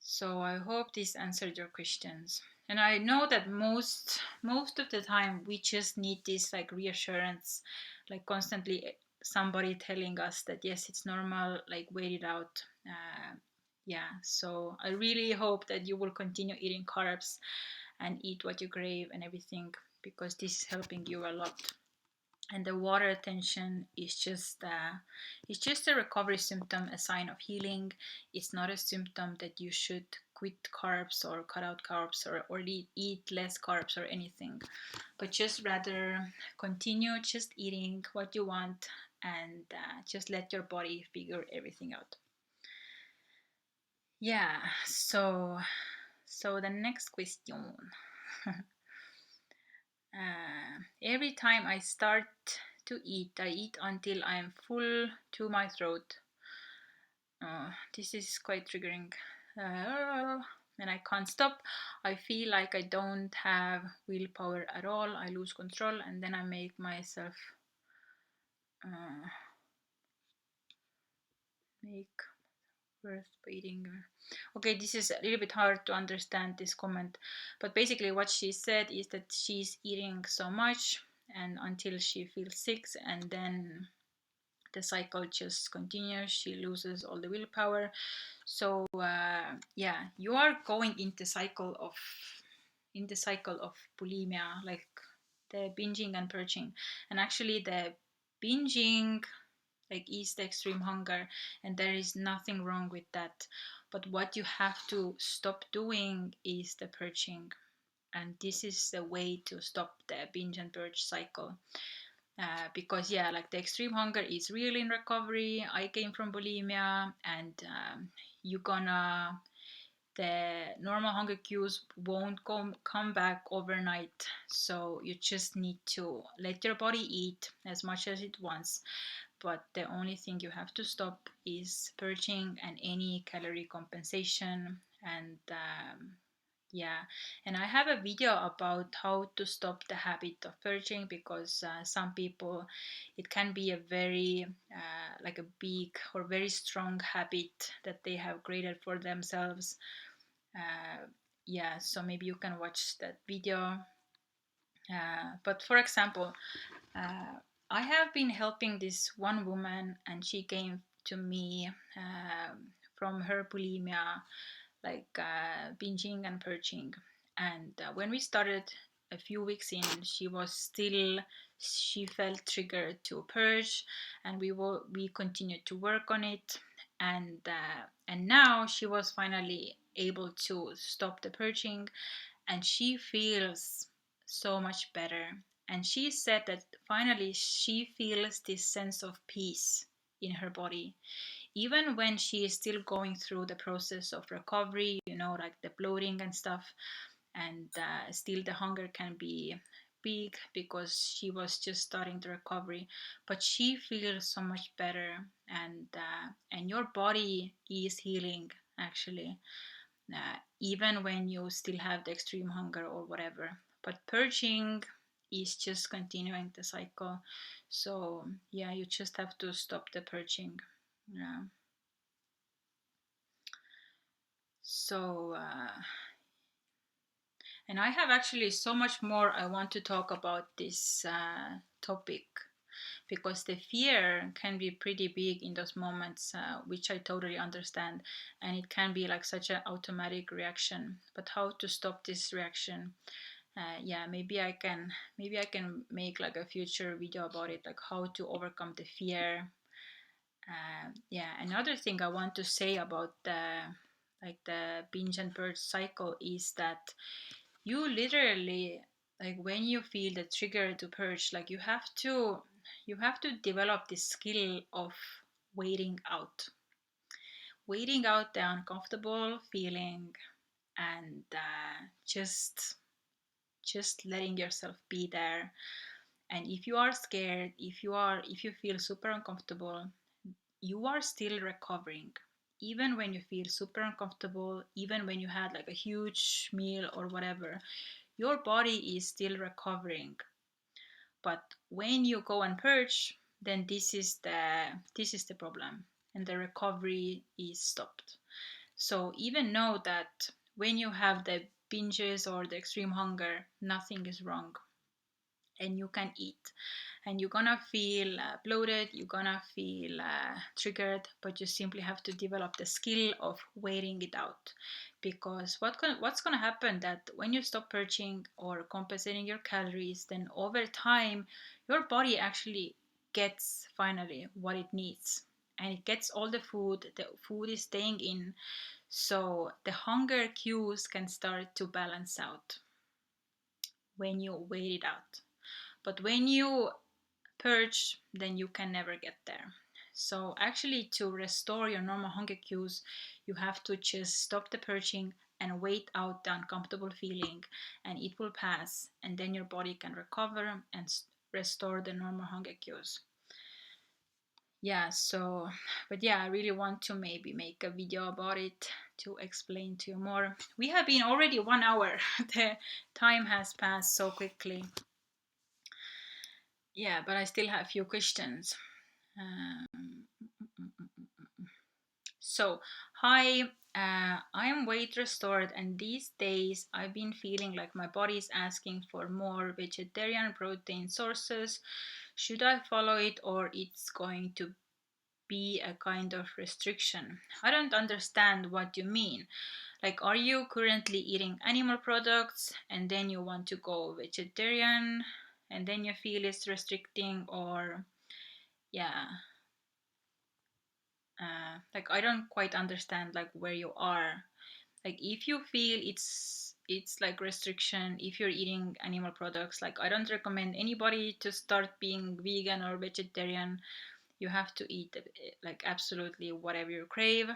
So I hope this answered your questions. And I know that most of the time we just need this like reassurance, like constantly somebody telling us that yes, it's normal, like wait it out. Yeah, so I really hope that you will continue eating carbs and eat what you crave and everything, because this is helping you a lot. And the water retention is just it's just a recovery symptom, a sign of healing. It's not a symptom that you should quit carbs or cut out carbs, or eat less carbs or anything, but just rather continue just eating what you want, and just let your body figure everything out. Yeah, so the next question. Every time I start to eat, I eat until I am full to my throat. This is quite triggering. And I can't stop. I feel like I don't have willpower at all. I lose control, and then I make myself uh, make worth eating. Okay, this is a little bit hard to understand this comment, but basically what she said is that she's eating so much and until she feels sick, and then the cycle just continues. She loses all the willpower. So yeah, you are going in the cycle of bulimia, like the binging and purging. And actually the binging like is the extreme hunger, and there is nothing wrong with that. But what you have to stop doing is the purging, and this is the way to stop the binge and purge cycle. Because yeah, like the extreme hunger is real in recovery. I came from bulimia, and you gonna the normal hunger cues won't come back overnight. So you just need to let your body eat as much as it wants, but the only thing you have to stop is purging and any calorie compensation. And yeah, and I have a video about how to stop the habit of purging, because some people, it can be a very like a big or very strong habit that they have created for themselves. uh, yeah, so maybe you can watch that video. But for example, uh, I have been helping this one woman, and she came to me from her bulimia, like binging and purging. And when we started a few weeks in, she felt triggered to purge, and we continued to work on it. And now she was finally able to stop the purging, and she feels so much better. And she said that finally she feels this sense of peace in her body, even when she is still going through the process of recovery, like the bloating and stuff. And still the hunger can be big because she was just starting the recovery, but she feels so much better. And your body is healing, actually, even when you still have the extreme hunger or whatever. But purging is just continuing the cycle. So yeah, you just have to stop the purging. Yeah. So and I have actually so much more I want to talk about this topic, because the fear can be pretty big in those moments, which I totally understand. And it can be like such an automatic reaction. But how to stop this reaction? Yeah, maybe I can make like a future video about it, like how to overcome the fear. Yeah, another thing I want to say about the binge and purge cycle is that you literally, like when you feel the trigger to purge, like you have to develop this skill of waiting out, waiting out the uncomfortable feeling, and just letting yourself be there. And if you are scared, if you feel super uncomfortable, you are still recovering. Even when you feel super uncomfortable, even when you had like a huge meal or whatever, your body is still recovering. But when you go and purge, then this is the problem, and the recovery is stopped. So even know that when you have the binges or the extreme hunger, nothing is wrong, and you can eat, and you're gonna feel bloated, you're gonna feel triggered, but you simply have to develop the skill of waiting it out. Because what's gonna happen that when you stop purging or compensating your calories, then over time your body actually gets finally what it needs, and it gets all the food is staying in, so the hunger cues can start to balance out when you wait it out. But when you purge, then you can never get there. So actually, to restore your normal hunger cues, you have to just stop the purging and wait out the uncomfortable feeling, and it will pass, and then your body can recover and restore the normal hunger cues. Yeah, so, but yeah, I really want to maybe make a video about it to explain to you more. We have been already 1 hour. The time has passed so quickly. Yeah, but I still have a few questions. Um, so, hi, I am weight restored, and these days I've been feeling like my body is asking for more vegetarian protein sources. Should I follow it, or it's going to be a kind of restriction? I don't understand what you mean. Like, are you currently eating animal products and then you want to go vegetarian and then you feel it's restricting, or yeah, like I don't quite understand like where you are. Like if you feel it's like restriction if you're eating animal products, like I don't recommend anybody to start being vegan or vegetarian. You have to eat like absolutely whatever you crave.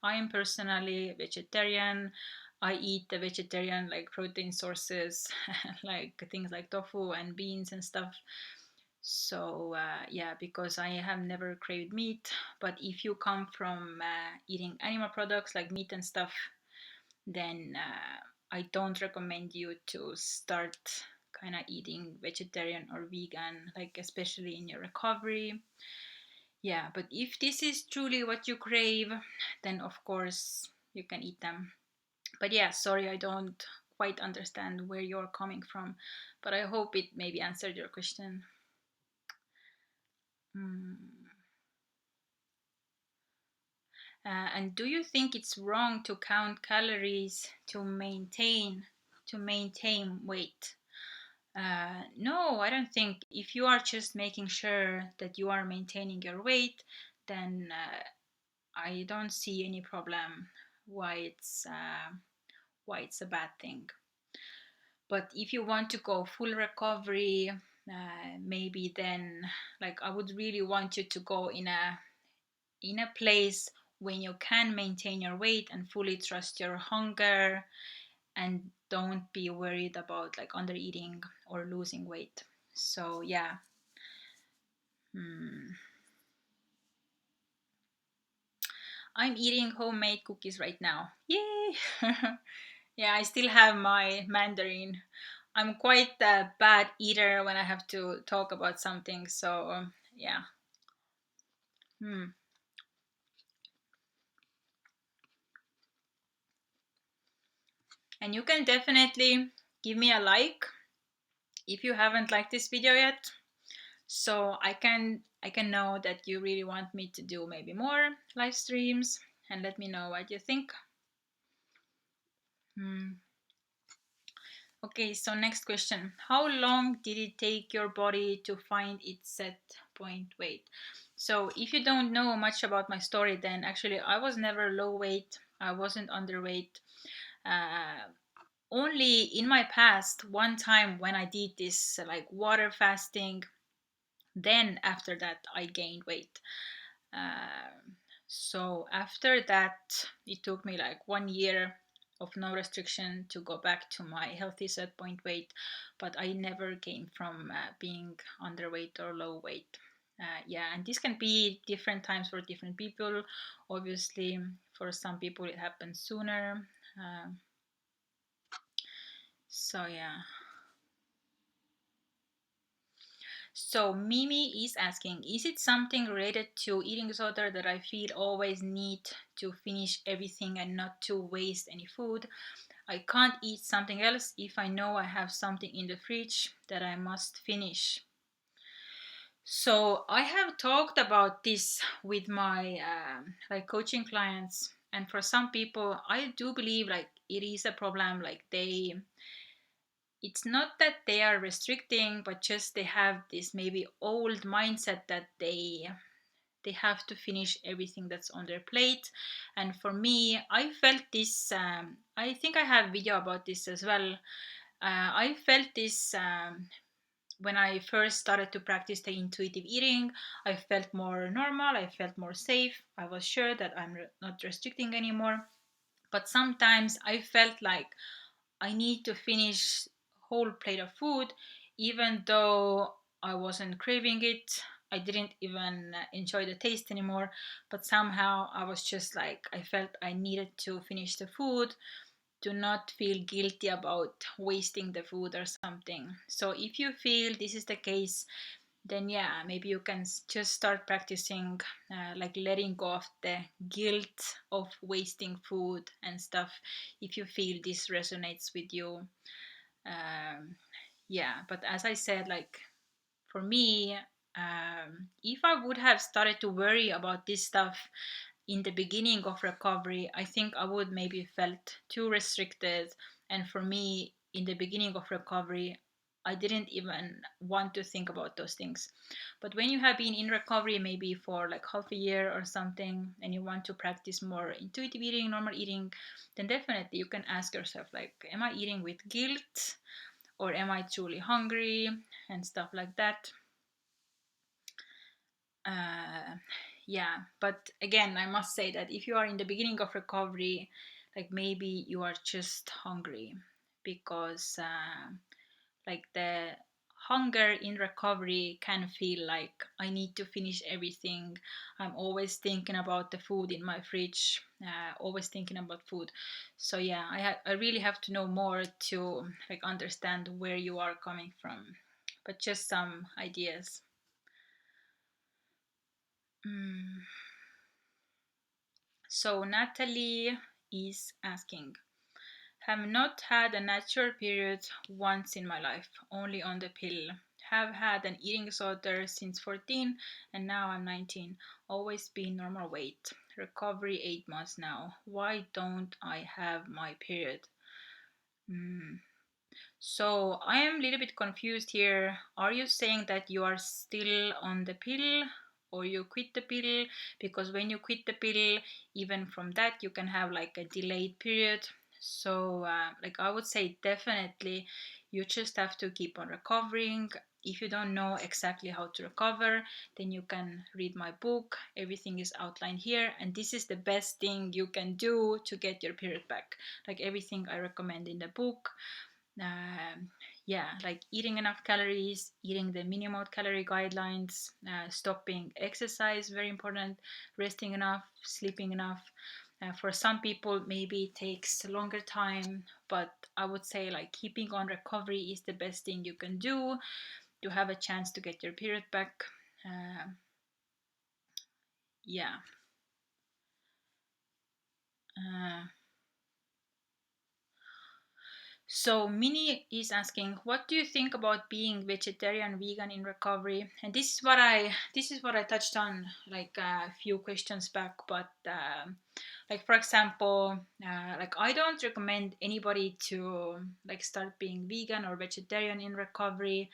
I am personally vegetarian. I eat the vegetarian like protein sources like things like tofu and beans and stuff. So yeah, because I have never craved meat. But if you come from eating animal products like meat and stuff, then I don't recommend you to start kind of eating vegetarian or vegan, like especially in your recovery. Yeah, but if this is truly what you crave, then of course you can eat them. But yeah, sorry, I don't quite understand where you're coming from, but I hope it maybe answered your question. Mm. And do you think it's wrong to count calories to maintain weight? No, I don't think. If you are just making sure that you are maintaining your weight, then I don't see any problem why it's a bad thing. But if you want to go full recovery, maybe then like I would really want you to go in a place when you can maintain your weight and fully trust your hunger, and don't be worried about like under eating or losing weight. So yeah. Hmm. I'm eating homemade cookies right now. Yay! Yeah, I still have my mandarin. I'm quite a bad eater when I have to talk about something, so yeah. Hmm. And you can definitely give me a like if you haven't liked this video yet, so I can know that you really want me to do maybe more live streams, and let me know what you think. Hmm. Okay, so next question. How long did it take your body to find its set point weight? So, if you don't know much about my story, then actually I was never low weight, I wasn't underweight. Uh, Only in my past, one time when I did this like water fasting, then after that I gained weight. So after that, it took me like 1 year of no restriction to go back to my healthy set point weight, but I never came from being underweight or low weight. Yeah, and this can be different times for different people. Obviously, for some people it happens sooner. Uh, so yeah. So Mimi is asking, is it something related to eating disorder that I feel always need to finish everything and not to waste any food? I can't eat something else if I know I have something in the fridge that I must finish. So I have talked about this with my like coaching clients, and for some people, I do believe like it is a problem. Like it's not that they are restricting, but just they have this maybe old mindset that they have to finish everything that's on their plate. And for me, I felt this. I think I have video about this as well. I felt this when I first started to practice the intuitive eating. I felt more normal. I felt more safe. I was sure that I'm not restricting anymore. But sometimes I felt like I need to finish whole plate of food, even though I wasn't craving it. I didn't even enjoy the taste anymore, but somehow I was just like I felt I needed to finish the food to not feel guilty about wasting the food or something. So if you feel this is the case, then yeah, maybe you can just start practicing like letting go of the guilt of wasting food and stuff if you feel this resonates with you. Um, yeah but as I said, like for me, if I would have started to worry about this stuff in the beginning of recovery, I think I would maybe felt too restricted. And for me, in the beginning of recovery, I didn't even want to think about those things. But when you have been in recovery maybe for like half a year or something, and you want to practice more intuitive eating, normal eating, then definitely you can ask yourself like, am I eating with guilt, or am I truly hungry, and stuff like that. uh, yeah, but again, I must say that if you are in the beginning of recovery, like maybe you are just hungry, because like the hunger in recovery can feel like I need to finish everything. I'm always thinking about the food in my fridge, always thinking about food. So yeah, I really have to know more to like understand where you are coming from, but just some ideas. Mm. So Natalie is asking, have not had a natural period once in my life, only on the pill. Have had an eating disorder since 14 and now I'm 19. Always been normal weight. Recovery 8 months now. Why don't I have my period? Mm. So I am a little bit confused here. Are you saying that you are still on the pill, or you quit the pill? Because when you quit the pill, even from that, you can have like a delayed period. So, like I would say, definitely you just have to keep on recovering. If you don't know exactly how to recover, then you can read my book. Everything is outlined here, and this is the best thing you can do to get your period back. Like everything I recommend in the book. um, yeah, like eating enough calories, eating the minimal calorie guidelines, stopping exercise, very important, resting enough, sleeping enough. For some people, maybe it takes a longer time, but I would say like keeping on recovery is the best thing you can do to have a chance to get your period back. Uh, yeah. Uh, So Minnie is asking, what do you think about being vegetarian, vegan in recovery? And this is what I touched on like a few questions back. But like for example, like I don't recommend anybody to like start being vegan or vegetarian in recovery.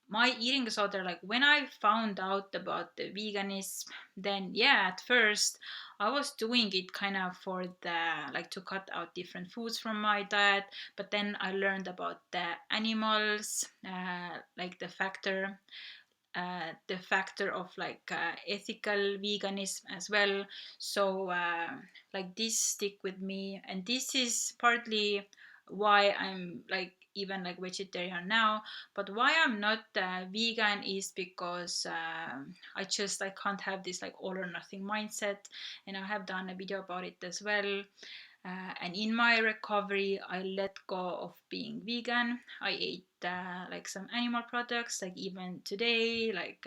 My eating disorder, like when I found out about the veganism, then yeah, at first I was doing it kind of for the like to cut out different foods from my diet, but then I learned about the animals, like the factor of like ethical veganism as well. So like this stick with me, and this is partly why I'm like even like vegetarian now. But why I'm not vegan is because I just I can't have this like all or nothing mindset, and I have done a video about it as well. And in my recovery, I let go of being vegan. I ate like some animal products, like even today, like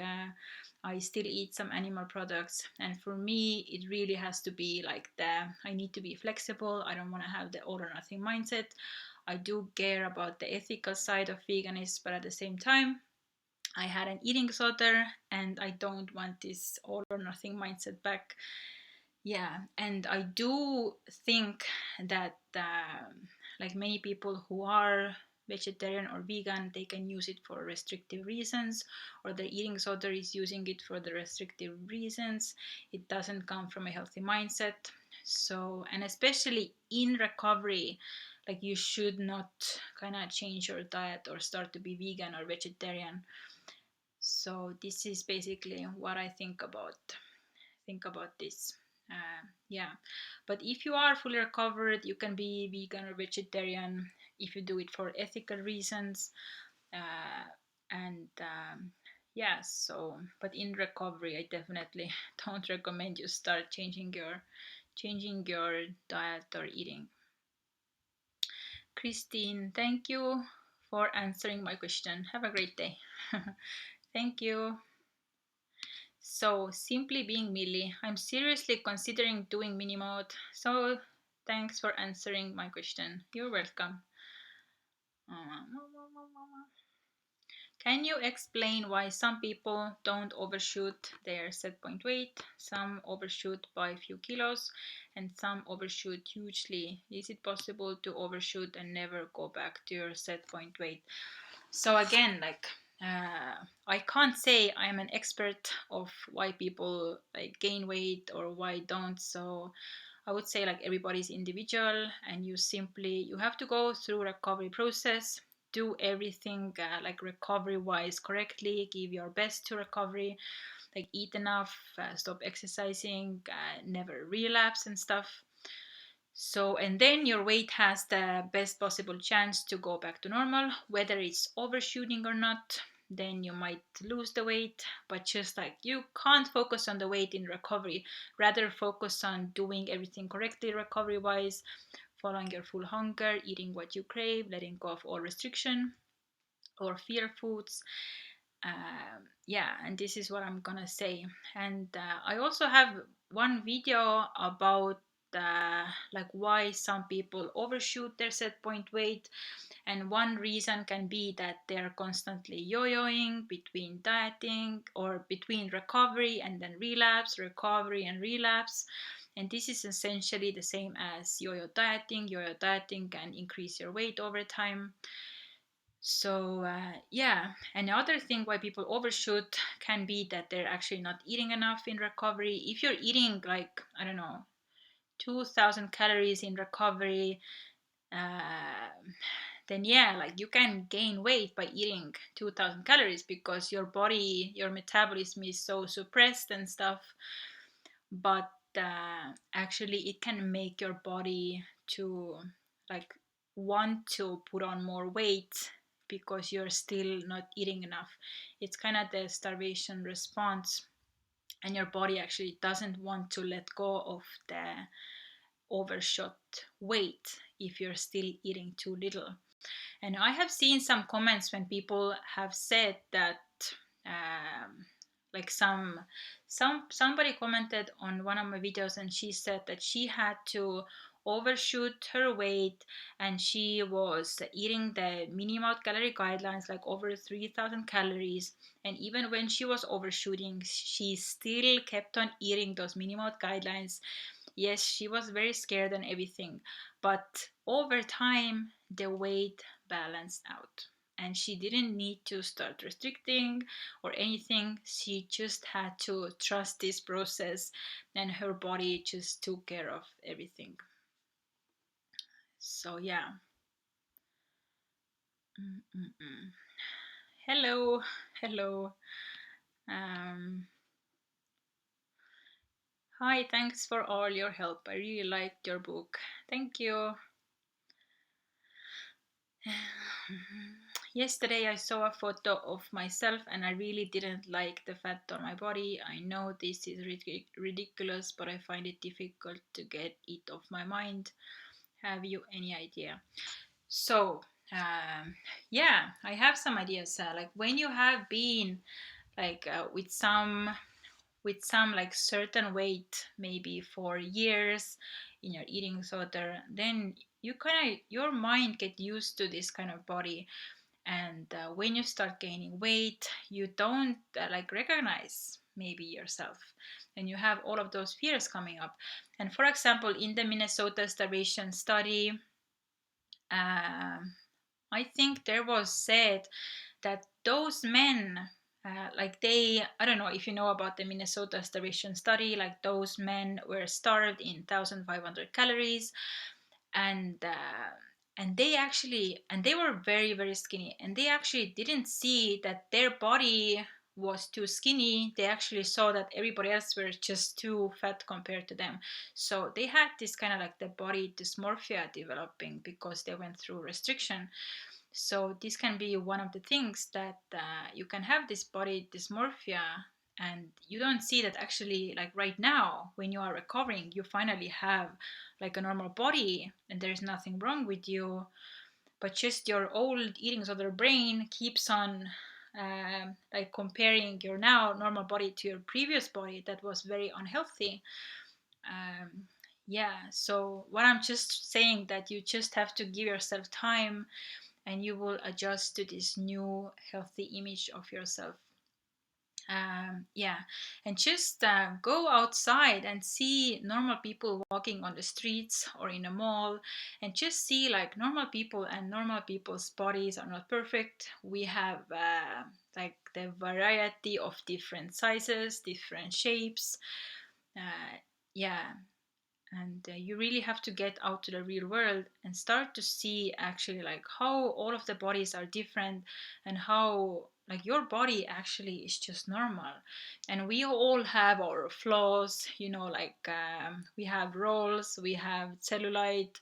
I still eat some animal products. And for me, it really has to be like I need to be flexible. I don't want to have the all or nothing mindset. I do care about the ethical side of veganism, but at the same time, I had an eating disorder and I don't want this all or nothing mindset back. Yeah, and I do think that like many people who are vegetarian or vegan, they can use it for restrictive reasons, or the eating disorder is using it for the restrictive reasons. It doesn't come from a healthy mindset. So, and especially in recovery, like you should not kind of change your diet or start to be vegan or vegetarian. So this is basically what I think about this. Yeah, but if you are fully recovered, you can be vegan or vegetarian if you do it for ethical reasons. Uh, and yeah, so but in recovery, I definitely don't recommend you start changing your diet or eating. Christine, thank you for answering my question. Have a great day. Thank you. So, simply being Millie, I'm seriously considering doing mini mode. So, thanks for answering my question. You're welcome. Can you explain why some people don't overshoot their set point weight? Some overshoot by a few kilos and some overshoot hugely. Is it possible to overshoot and never go back to your set point weight? So again, like I can't say I'm an expert of why people like gain weight or why don't. So I would say like everybody's individual, and you have to go through recovery process, do everything like recovery wise correctly, give your best to recovery, like eat enough, stop exercising, never relapse and stuff. So, and then your weight has the best possible chance to go back to normal, whether it's overshooting or not. Then you might lose the weight, but just like you can't focus on the weight in recovery, rather focus on doing everything correctly recovery wise, following your full hunger, eating what you crave, letting go of all restriction or fear foods. Yeah, and this is what I'm gonna say. And I also have one video about like why some people overshoot their set point weight, and one reason can be that they're constantly yo-yoing between dieting or between recovery and then relapse, recovery and relapse. And this is essentially the same as yo-yo dieting. Yo-yo dieting can increase your weight over time. So yeah, another thing why people overshoot can be that they're actually not eating enough in recovery. If you're eating like I don't know 2,000 calories in recovery, uh, then yeah, like you can gain weight by eating 2,000 calories because your body, your metabolism is so suppressed and stuff. But actually, it can make your body to like want to put on more weight because you're still not eating enough. It's kind of the starvation response, and your body actually doesn't want to let go of the overshot weight if you're still eating too little. And I have seen some comments when people have said that um, like somebody commented on one of my videos, and she said that she had to overshoot her weight, and she was eating the minimal calorie guidelines, like over 3,000 calories, and even when she was overshooting, she still kept on eating those minimal guidelines. Yes, she was very scared and everything, but over time the weight balanced out, and she didn't need to start restricting or anything. She just had to trust this process, and her body just took care of everything. So yeah. Mm-mm-mm. Hello, hello. Um, Hi, thanks for all your help. I really liked your book. Thank you. Yesterday I saw a photo of myself and I really didn't like the fat on my body. I know this is ridiculous, but I find it difficult to get it off my mind. Have you any idea? So, yeah, I have some ideas. Like when you have been like with some like certain weight maybe for years in your eating disorder, then you kind of your mind get used to this kind of body, and when you start gaining weight you don't like recognize maybe yourself, and you have all of those fears coming up. And for example, in the Minnesota starvation study, I think there was said that those men, like they, I don't know if you know about the Minnesota starvation study, like those men were starved in 1,500 calories, and and they were very very skinny, and they actually didn't see that their body was too skinny. They actually saw that everybody else were just too fat compared to them. So they had this kind of like the body dysmorphia developing because they went through restriction. So this can be one of the things that you can have this body dysmorphia, and you don't see that actually like right now when you are recovering you finally have like a normal body and there's nothing wrong with you, but just your old eating disorder brain keeps on like comparing your now normal body to your previous body that was very unhealthy. um, yeah, so what I'm just saying that you just have to give yourself time and you will adjust to this new healthy image of yourself. Yeah, and just go outside and see normal people walking on the streets or in a mall, and just see like normal people, and normal people's bodies are not perfect. We have like the variety of different sizes, different shapes. Uh, yeah, and you really have to get out to the real world and start to see actually like how all of the bodies are different, and how like your body actually is just normal, and we all have our flaws, like we have rolls, we have cellulite.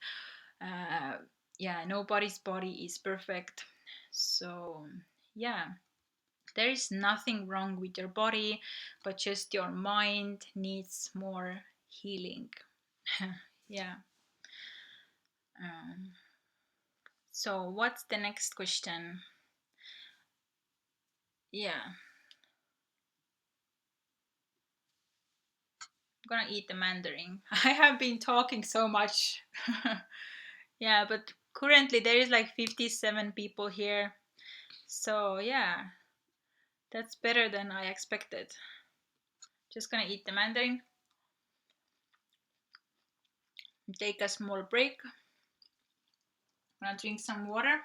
uh, yeah, nobody's body is perfect. So yeah, there is nothing wrong with your body, but just your mind needs more healing. Yeah. Um, so what's the next question? Yeah, I'm gonna eat the mandarin. I have been talking so much. Yeah, but currently there is like 57 people here. So yeah, that's better than I expected. Just gonna eat the mandarin, take a small break. Gonna drink some water.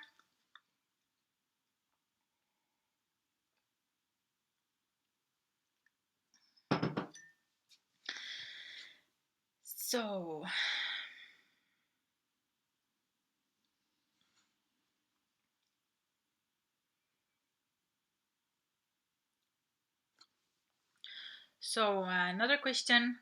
So another question.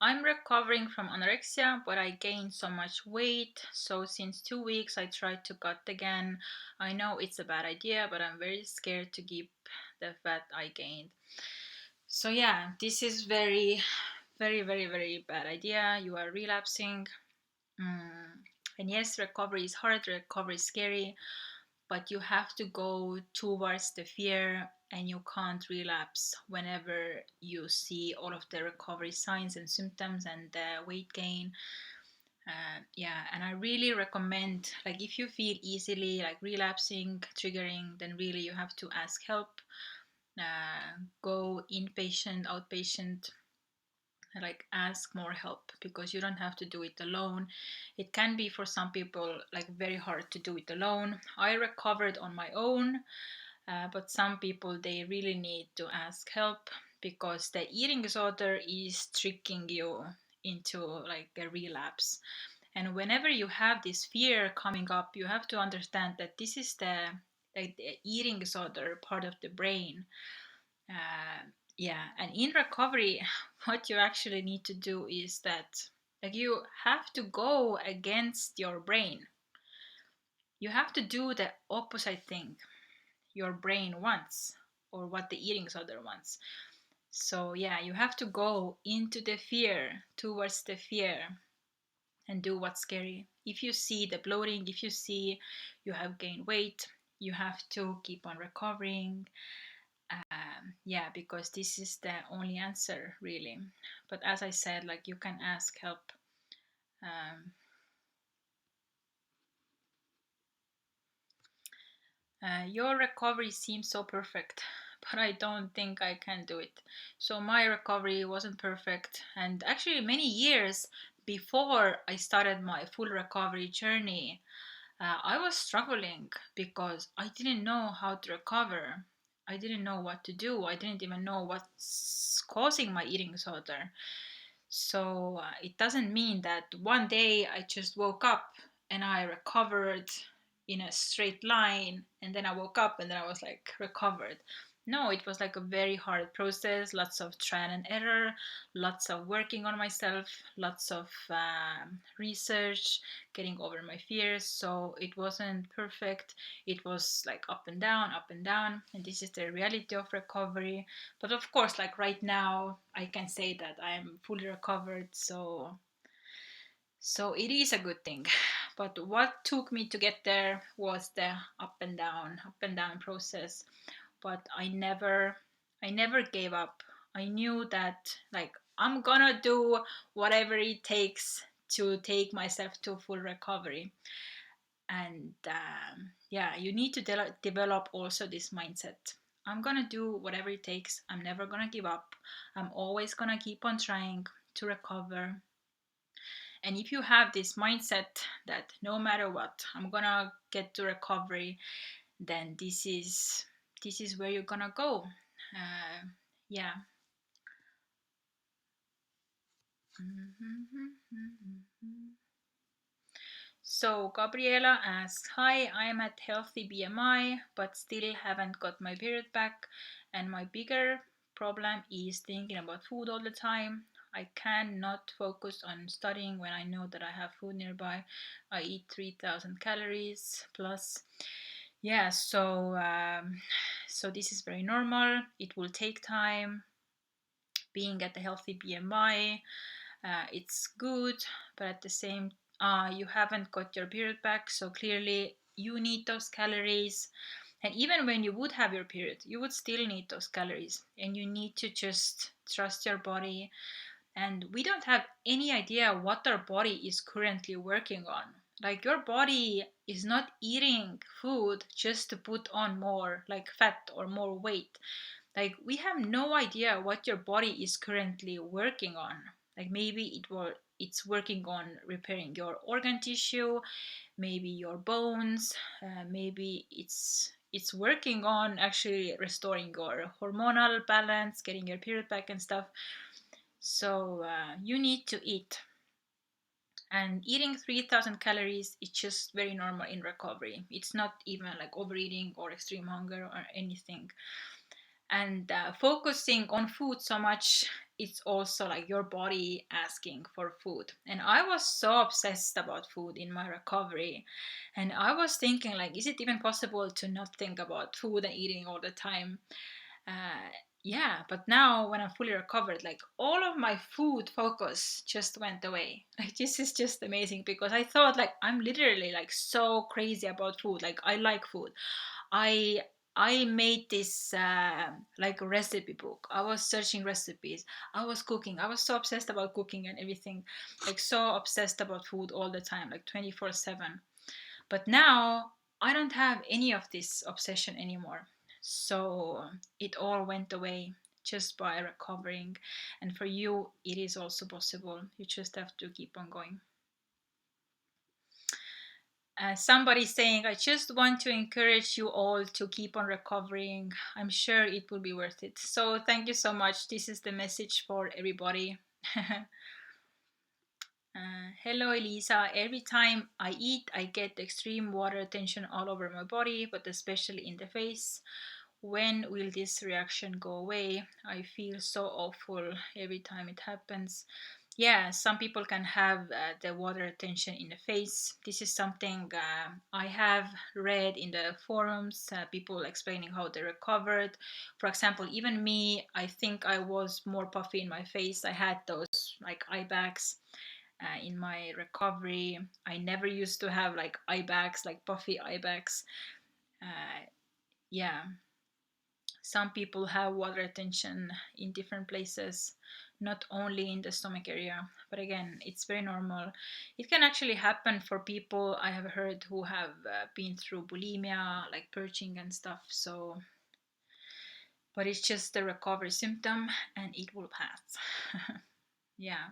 I'm recovering from anorexia, but I gained so much weight. So since 2 weeks, I tried to cut again. I know it's a bad idea, but I'm very scared to keep the fat I gained. So yeah, this is very, very, very, very bad idea. You are relapsing. And yes, recovery is hard. Recovery is scary. but you have to go towards the fear, and you can't relapse whenever you see all of the recovery signs and symptoms and the weight gain. Yeah, and I really recommend, like, if you feel easily like relapsing, triggering, then really you have to ask help. Go inpatient, outpatient, like ask more help, because you don't have to do it alone. It can be for some people like very hard to do it alone. I recovered on my own, but some people, they really need to ask help, because the eating disorder is tricking you into like a relapse. And whenever you have this fear coming up, you have to understand that this is the, like, the eating disorder part of the brain. Yeah, and in recovery, what you actually need to do is that, like, you have to go against your brain. You have to do the opposite thing your brain wants, or what the eating disorder wants. So yeah, you have to go into the fear, towards the fear, and do what's scary. If you see the bloating, if you see you have gained weight, you have to keep on recovering. Yeah, because this is the only answer, really. But as I said, like, you can ask help. Um, your recovery seems so perfect, but I don't think I can do it. So my recovery wasn't perfect, and actually many years before I started my full recovery journey, I was struggling because I didn't know how to recover. I didn't know what to do. I didn't even know what's causing my eating disorder. So it doesn't mean that one day I just woke up and I recovered in a straight line, and then I woke up and then I was like recovered. No, it was like a very hard process, lots of trial and error, lots of working on myself, lots of research, getting over my fears. So it wasn't perfect. It was like up and down. And this is the reality of recovery. But of course, like right now, I can say that I'm fully recovered. So it is a good thing. But what took me to get there was the up and down process. But I never gave up. I knew that, like, I'm gonna do whatever it takes to take myself to full recovery. And yeah, you need to develop also this mindset. I'm gonna do whatever it takes. I'm never gonna give up. I'm always gonna keep on trying to recover. And if you have this mindset that no matter what, I'm gonna get to recovery, then this is where you're gonna go. Yeah. So Gabriela asks, "Hi, I'm at healthy BMI, but still haven't got my period back, and my bigger problem is thinking about food all the time. I cannot focus on studying when I know that I have food nearby. I eat 3,000 calories plus." Yeah, so this is very normal. It will take time. Being at a healthy BMI, it's good, but at the same you haven't got your period back, so clearly you need those calories. And even when you would have your period, you would still need those calories, and you need to just trust your body. And we don't have any idea what our body is currently working on. Like, your body is not eating food just to put on more like fat or more weight. Like, we have no idea what your body is currently working on. Like, maybe it's working on repairing your organ tissue, maybe your bones, maybe it's working on actually restoring your hormonal balance, getting your period back and stuff. So you need to eat. And eating 3,000 calories is just very normal in recovery. It's not even like overeating or extreme hunger or anything. And focusing on food so much, it's also like your body asking for food. And I was so obsessed about food in my recovery, and I was thinking, like, is it even possible to not think about food and eating all the time? uh, yeah, but now when I'm fully recovered, like all of my food focus just went away. Like this is just amazing because I thought like I'm literally like so crazy about food. Like I like food. I I made this like recipe book. I was searching recipes. I was cooking. I was so obsessed about cooking and everything. Like so obsessed about food all the time, like 24/7. But now I don't have any of this obsession anymore. So it all went away just by recovering. And for you, it is also possible. You just have to keep on going. Somebody saying, I just want to encourage you all to keep on recovering. I'm sure it will be worth it. So, thank you so much. This is the message for everybody. Hello, Elisa. Every time I eat, I get extreme water retention all over my body, but especially in the face. When will this reaction go away? I feel so awful every time it happens. Yeah, some people can have the water retention in the face. This is something I have read in the forums, people explaining how they recovered. For example, even me, I think I was more puffy in my face. I had those like eye bags in my recovery. I never used to have like eye bags, like puffy eye bags. Yeah, some people have water retention in different places, not only in the stomach area. But again, it's very normal. It can actually happen for people I have heard who have been through bulimia, like purging and stuff. So, but it's just a recovery symptom and it will pass. Yeah.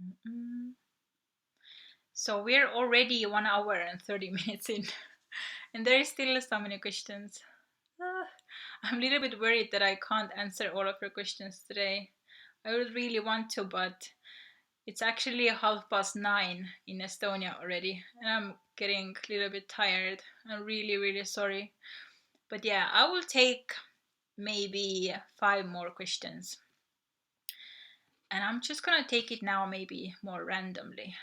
Mm-mm. So we're already 1 hour and 30 minutes in, and there is still so many questions. Ah, I'm a little bit worried that I can't answer all of your questions today. I would really want to, but it's actually 9:30 in Estonia already, and I'm getting a little bit tired. I'm really, really sorry. But yeah, I will take maybe 5 more questions. And I'm just gonna take it now, maybe more randomly.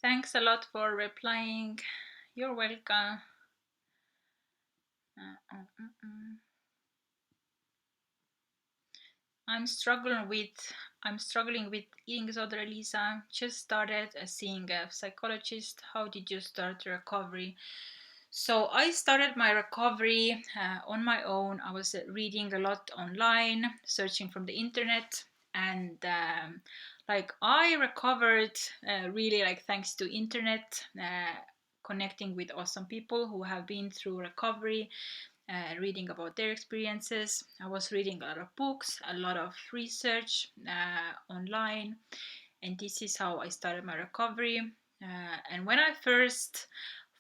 Thanks a lot for replying. You're welcome. I'm struggling with I'm struggling with eating disorder, Lisa. Just started seeing a psychologist. How did you start the recovery? So I started my recovery on my own. I was reading a lot online, searching from the internet, and like I recovered really like thanks to internet, connecting with awesome people who have been through recovery, reading about their experiences. I was reading a lot of books, a lot of research online, and this is how I started my recovery. And when I first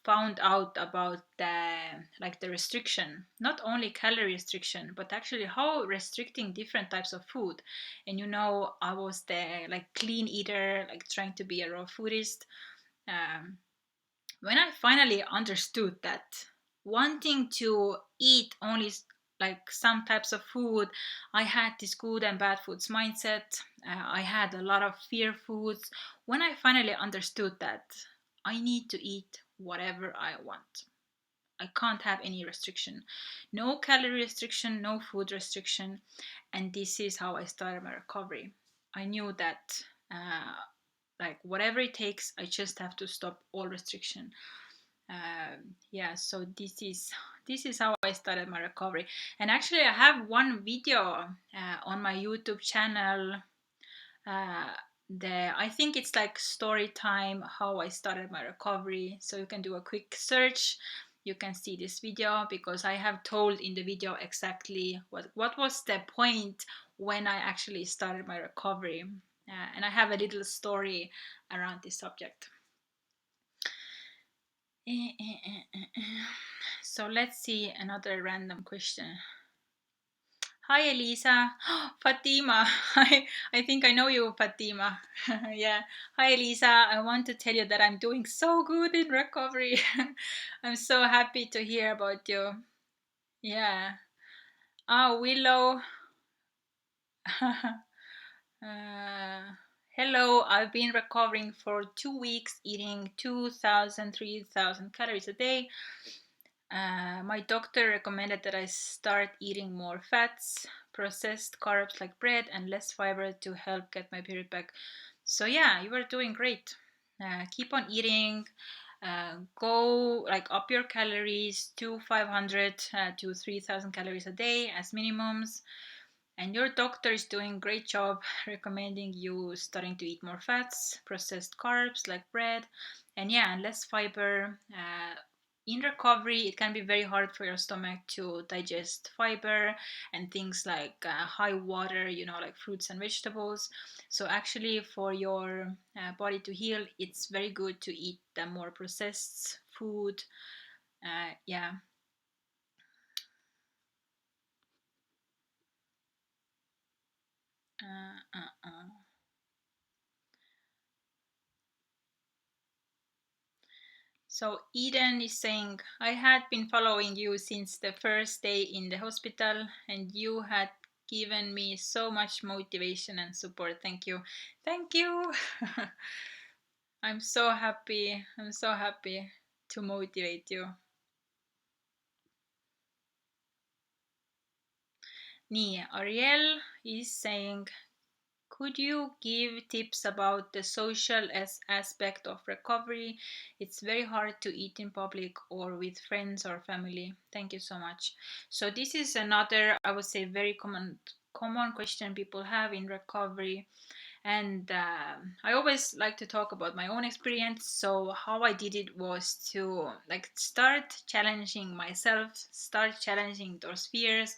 found out about the restriction, not only calorie restriction, but actually how restricting different types of food. And I was the like clean eater, like trying to be a raw foodist. Um, when I finally understood that wanting to eat only like some types of food, I had this good and bad foods mindset. I had a lot of fear foods. When I finally understood that I need to eat whatever I want, I can't have any restriction, no calorie restriction, no food restriction, and this is how I started my recovery. I knew that. Like whatever it takes, I just have to stop all restriction. Yeah, so this is how I started my recovery. And actually I have one video on my YouTube channel. uh, I think it's like story time how I started my recovery, so you can do a quick search. You can see this video because I have told in the video exactly what was the point when I actually started my recovery, and I have a little story around this subject. So let's see another random question. Hi Elisa. Fatima. I think I know you, Fatima. Yeah. Hi Elisa. I want to tell you that I'm doing so good in recovery. I'm so happy to hear about you. Yeah. Willow. uh, Hello, I've been recovering for 2 weeks, eating 2,000, 3,000 calories a day. My doctor recommended that I start eating more fats, processed carbs like bread, and less fiber to help get my period back. So, yeah, you are doing great. Keep on eating. Go like up your calories to 500 to 3,000 calories a day as minimums. And your doctor is doing great job recommending you starting to eat more fats, processed carbs like bread, and yeah, and less fiber. In recovery, it can be very hard for your stomach to digest fiber and things like high water, like fruits and vegetables. So actually, for your body to heal, it's very good to eat the more processed food. Yeah. Uh, uh, uh. So Eden is saying, I had been following you since the first day in the hospital, and you had given me so much motivation and support. Thank you. Thank you. I'm so happy. I'm so happy to motivate you. Nii, Ariel is saying, could you give tips about the social aspect of recovery? It's very hard to eat in public or with friends or family. Thank you so much. So this is another, I would say, very common question people have in recovery. And I always like to talk about my own experience. So how I did it was to like start challenging myself, start challenging those fears.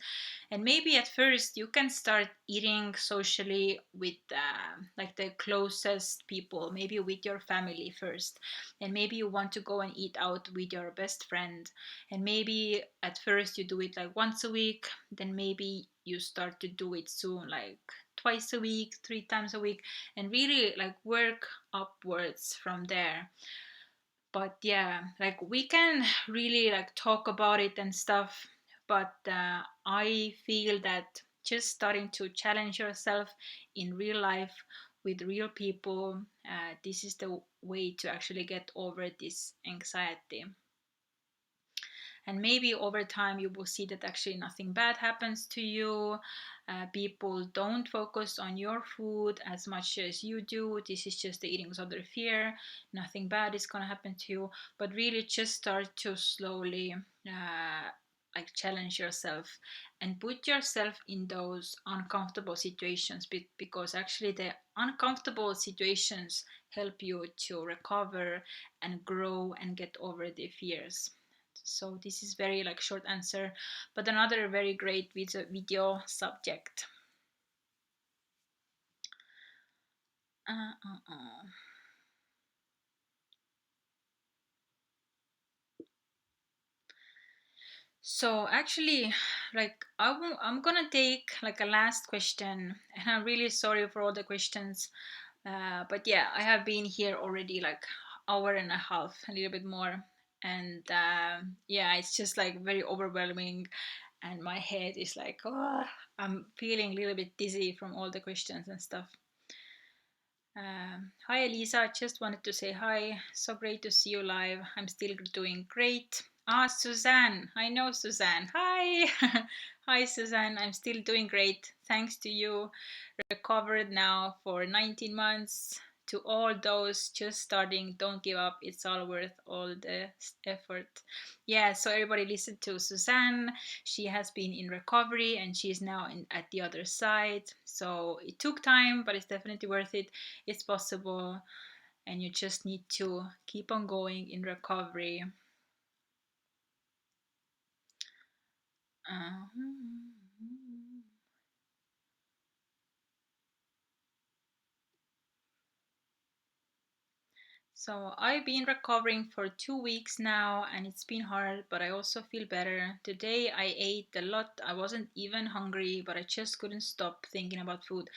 And maybe at first you can start eating socially with like the closest people, maybe with your family first. And maybe you want to go and eat out with your best friend. And maybe at first you do it like once a week, then maybe you start to do it soon, like twice a week, 3 times a week, and really like work upwards from there. But yeah, like we can really like talk about it and stuff, but I feel that just starting to challenge yourself in real life with real people, this is the way to actually get over this anxiety. And maybe over time you will see that actually nothing bad happens to you. People don't focus on your food as much as you do. This is just the eating disorder fear. Nothing bad is going to happen to you, but really just start to slowly like challenge yourself and put yourself in those uncomfortable situations, because actually the uncomfortable situations help you to recover and grow and get over the fears. So this is very like short answer, but another very great video subject. Uh, uh, uh. So actually, like I'm gonna take like a last question, and I'm really sorry for all the questions. But yeah, I have been here already like hour and a half, a little bit more, and yeah, it's just like very overwhelming, and my head is like, oh, I'm feeling a little bit dizzy from all the questions and stuff. Hi Elisa, just wanted to say hi. So great to see you live. I'm still doing great. Ah, Suzanne. I know Suzanne. Hi. Hi Suzanne. I'm still doing great. Thanks to you. Recovered now for 19 months. To all those just starting, don't give up. It's all worth all the effort. Yeah, so everybody listen to Suzanne. She has been in recovery and she's now at the other side. So it took time, but it's definitely worth it. It's possible, and you just need to keep on going in recovery. uh So I've been recovering for 2 weeks now, and it's been hard, but I also feel better. Today I ate a lot. I wasn't even hungry, but I just couldn't stop thinking about food,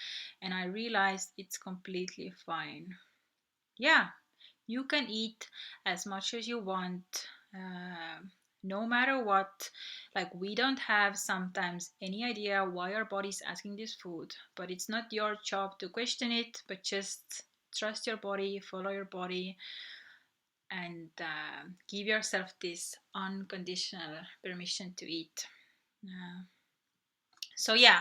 and I realized it's completely fine. Yeah, you can eat as much as you want. no matter what. Like, we don't have sometimes any idea why our body's asking this food, but it's not your job to question it, but just trust your body, follow your body, and give yourself this unconditional permission to eat. uh, so yeah,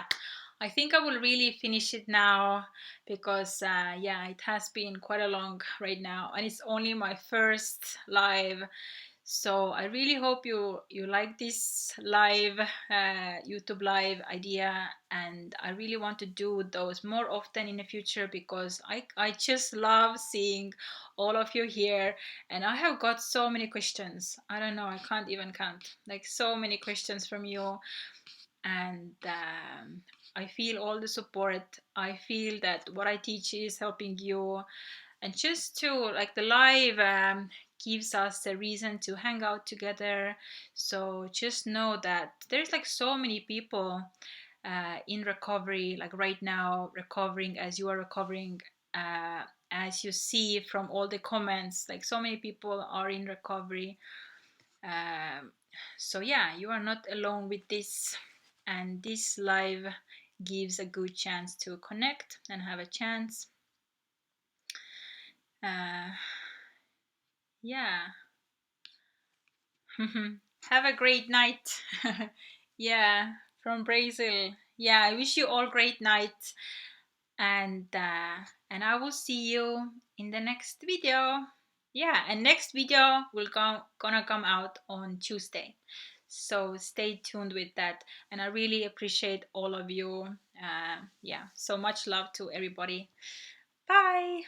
I think I will really finish it now, because yeah, it has been quite a long right now, and it's only my first live. So I really hope you like this live YouTube live idea, and I really want to do those more often in the future, because I just love seeing all of you here, and I have got so many questions. I don't know, I can't even count. Like, so many questions from you, and I feel all the support. I feel that what I teach is helping you, and just to, like, the live gives us a reason to hang out together. So just know that there's like so many people in recovery, like right now, recovering as you are recovering. As you see from all the comments, like, so many people are in recovery. um, so yeah, you are not alone with this, and this live gives a good chance to connect and have a chance. uh, yeah. Have a great night. Yeah, from Brazil. Yeah, I wish you all great night, and I will see you in the next video. Yeah, and next video will gonna come out on Tuesday. So stay tuned with that, and I really appreciate all of you. Yeah, so much love to everybody. Bye.